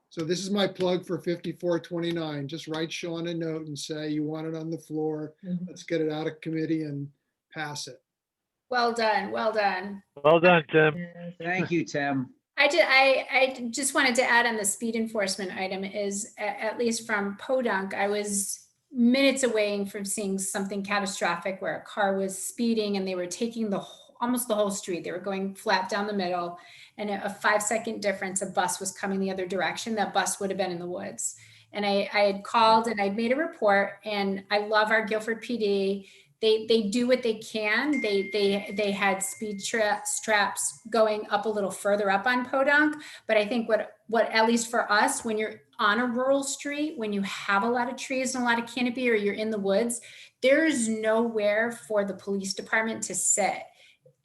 So this is my plug for 5429. Just write Sean a note and say you want it on the floor. Let's get it out of committee and pass it. Well done, well done. Well done, Tim. Thank you, Tim. I just wanted to add on the speed enforcement item is, at least from Podunk, I was minutes away from seeing something catastrophic where a car was speeding and they were taking almost the whole street. They were going flat down the middle, and a 5-second difference, a bus was coming the other direction. That bus would have been in the woods. And I had called and I'd made a report, and I love our Guilford PD. They do what they can. They had speed straps going up a little further up on Podunk, but I think what at least for us, when you're on a rural street, when you have a lot of trees and a lot of canopy, or you're in the woods, there's nowhere for the police department to sit.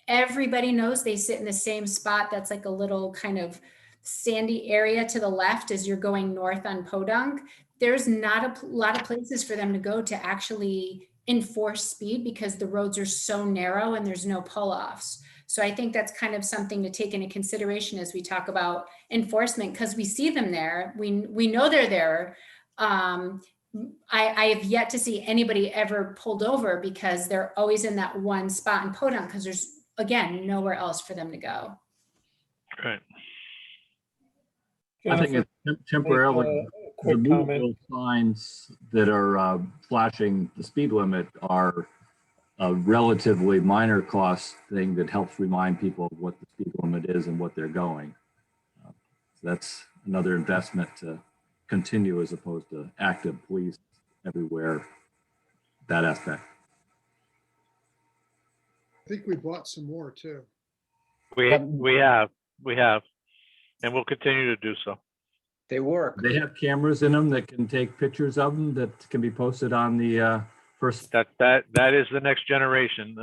Everybody knows they sit in the same spot. That's like a little kind of sandy area to the left as you're going north on Podunk. There's not a lot of places for them to go to actually enforce speed because the roads are so narrow and there's no pull-offs. So I think that's kind of something to take into consideration as we talk about enforcement, because we see them there. We know they're there. I have yet to see anybody ever pulled over because they're always in that one spot in Podunk because there's, again, nowhere else for them to go. Right. I think it's temporarily, the movable signs that are flashing the speed limit are a relatively minor cost thing that helps remind people of what the speed limit is and what they're going. So that's another investment to continue as opposed to active police everywhere, that aspect. I think we bought some more too. We have, and we'll continue to do so. They work. They have cameras in them that can take pictures of them that can be posted on the first. That is the next generation.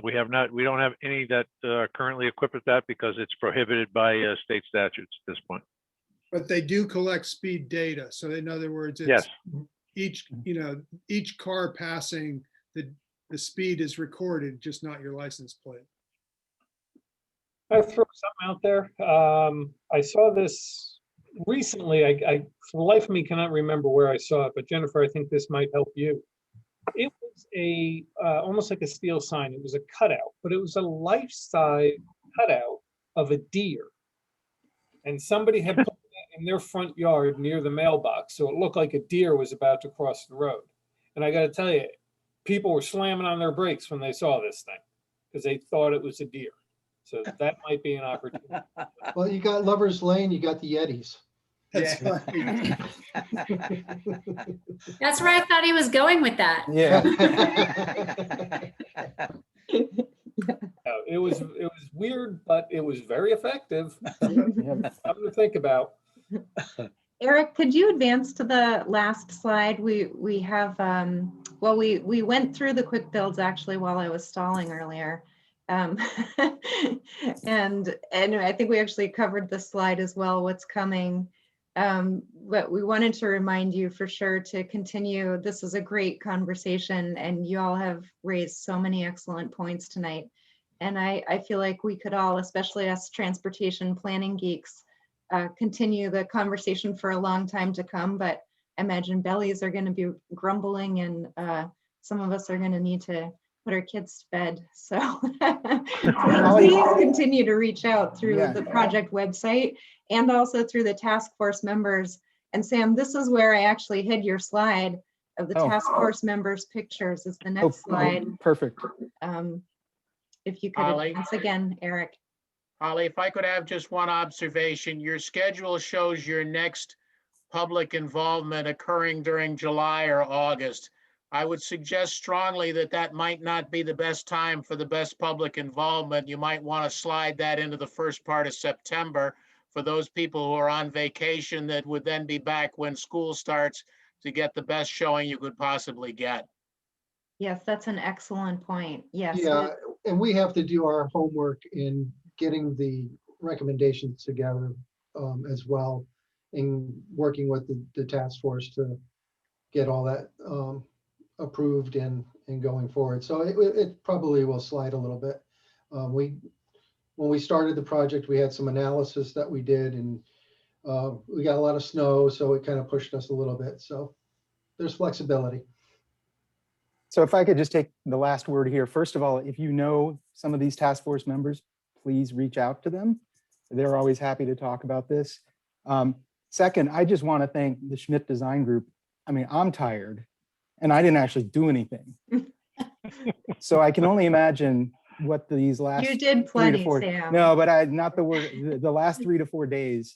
We don't have any that are currently equipped with that because it's prohibited by state statutes at this point. But they do collect speed data. So in other words, it's Yes. each car passing, the speed is recorded, just not your license plate. I'll throw something out there. I saw this recently. I for the life of me cannot remember where I saw it, but Jennifer, I think this might help you. It was a almost like a steel sign. It was a cutout, but it was a life-size cutout of a deer, and somebody had put that in their front yard near the mailbox, so it looked like a deer was about to cross the road. And I got to tell you, people were slamming on their brakes when they saw this thing because they thought it was a deer. So that might be an opportunity. Well, you got Lover's Lane, you got the Yetis. That's right. That's where I thought he was going with that. Yeah. It was weird, but it was very effective. Something to think about. Eric, could you advance to the last slide? We have, well, we went through the quick builds actually while I was stalling earlier. And I think we actually covered the slide as well, what's coming. But we wanted to remind you for sure to continue. This is a great conversation and you all have raised so many excellent points tonight. And I feel like we could all, especially us transportation planning geeks, continue the conversation for a long time to come, but I imagine bellies are going to be grumbling and some of us are going to need to put our kids to bed. So please continue to reach out through the project website and also through the task force members. And Sam, this is where I actually hid your slide of the task force members' pictures is the next slide. Perfect. If you could, Holly. once again, Eric. Holly, if I could have just one observation, your schedule shows your next public involvement occurring during July or August. I would suggest strongly that that might not be the best time for the best public involvement. You might want to slide that into the first part of September for those people who are on vacation that would then be back when school starts to get the best showing you could possibly get. Yes, that's an excellent point. Yes. Yeah, and we have to do our homework in getting the recommendations together as well, in working with the task force to get all that approved and going forward. So it probably will slide a little bit. When we started the project, we had some analysis that we did and we got a lot of snow, so it kind of pushed us a little bit. So there's flexibility. So if I could just take the last word here. First of all, if you know some of these task force members, please reach out to them. They're always happy to talk about this. Second, I just want to thank the Schmidt Design Group. I mean, I'm tired and I didn't actually do anything. So I can only imagine what these last You did 3 to plenty, 4 Sam. No, but not the word. The last 3 to 4 days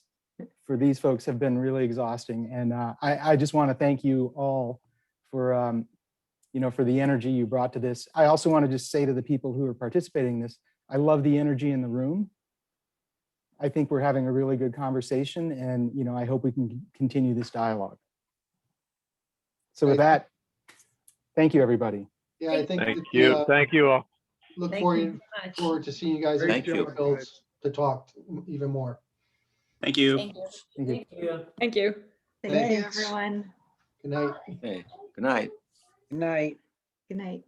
for these folks have been really exhausting. And I just want to thank you all for for the energy you brought to this. I also want to just say to the people who are participating in this, I love the energy in the room. I think we're having a really good conversation and, I hope we can continue this dialogue. So with that, thank you, everybody. Yeah, I think. Thank you. Thank you all. Look Thank forward, you so much. forward to seeing you guys. at Thank you. Builds to talk even more. Thank you. Thank you. Thank you. Thank you. Thank you, Thanks. everyone. Good night. Okay, good night. Good night. Good night.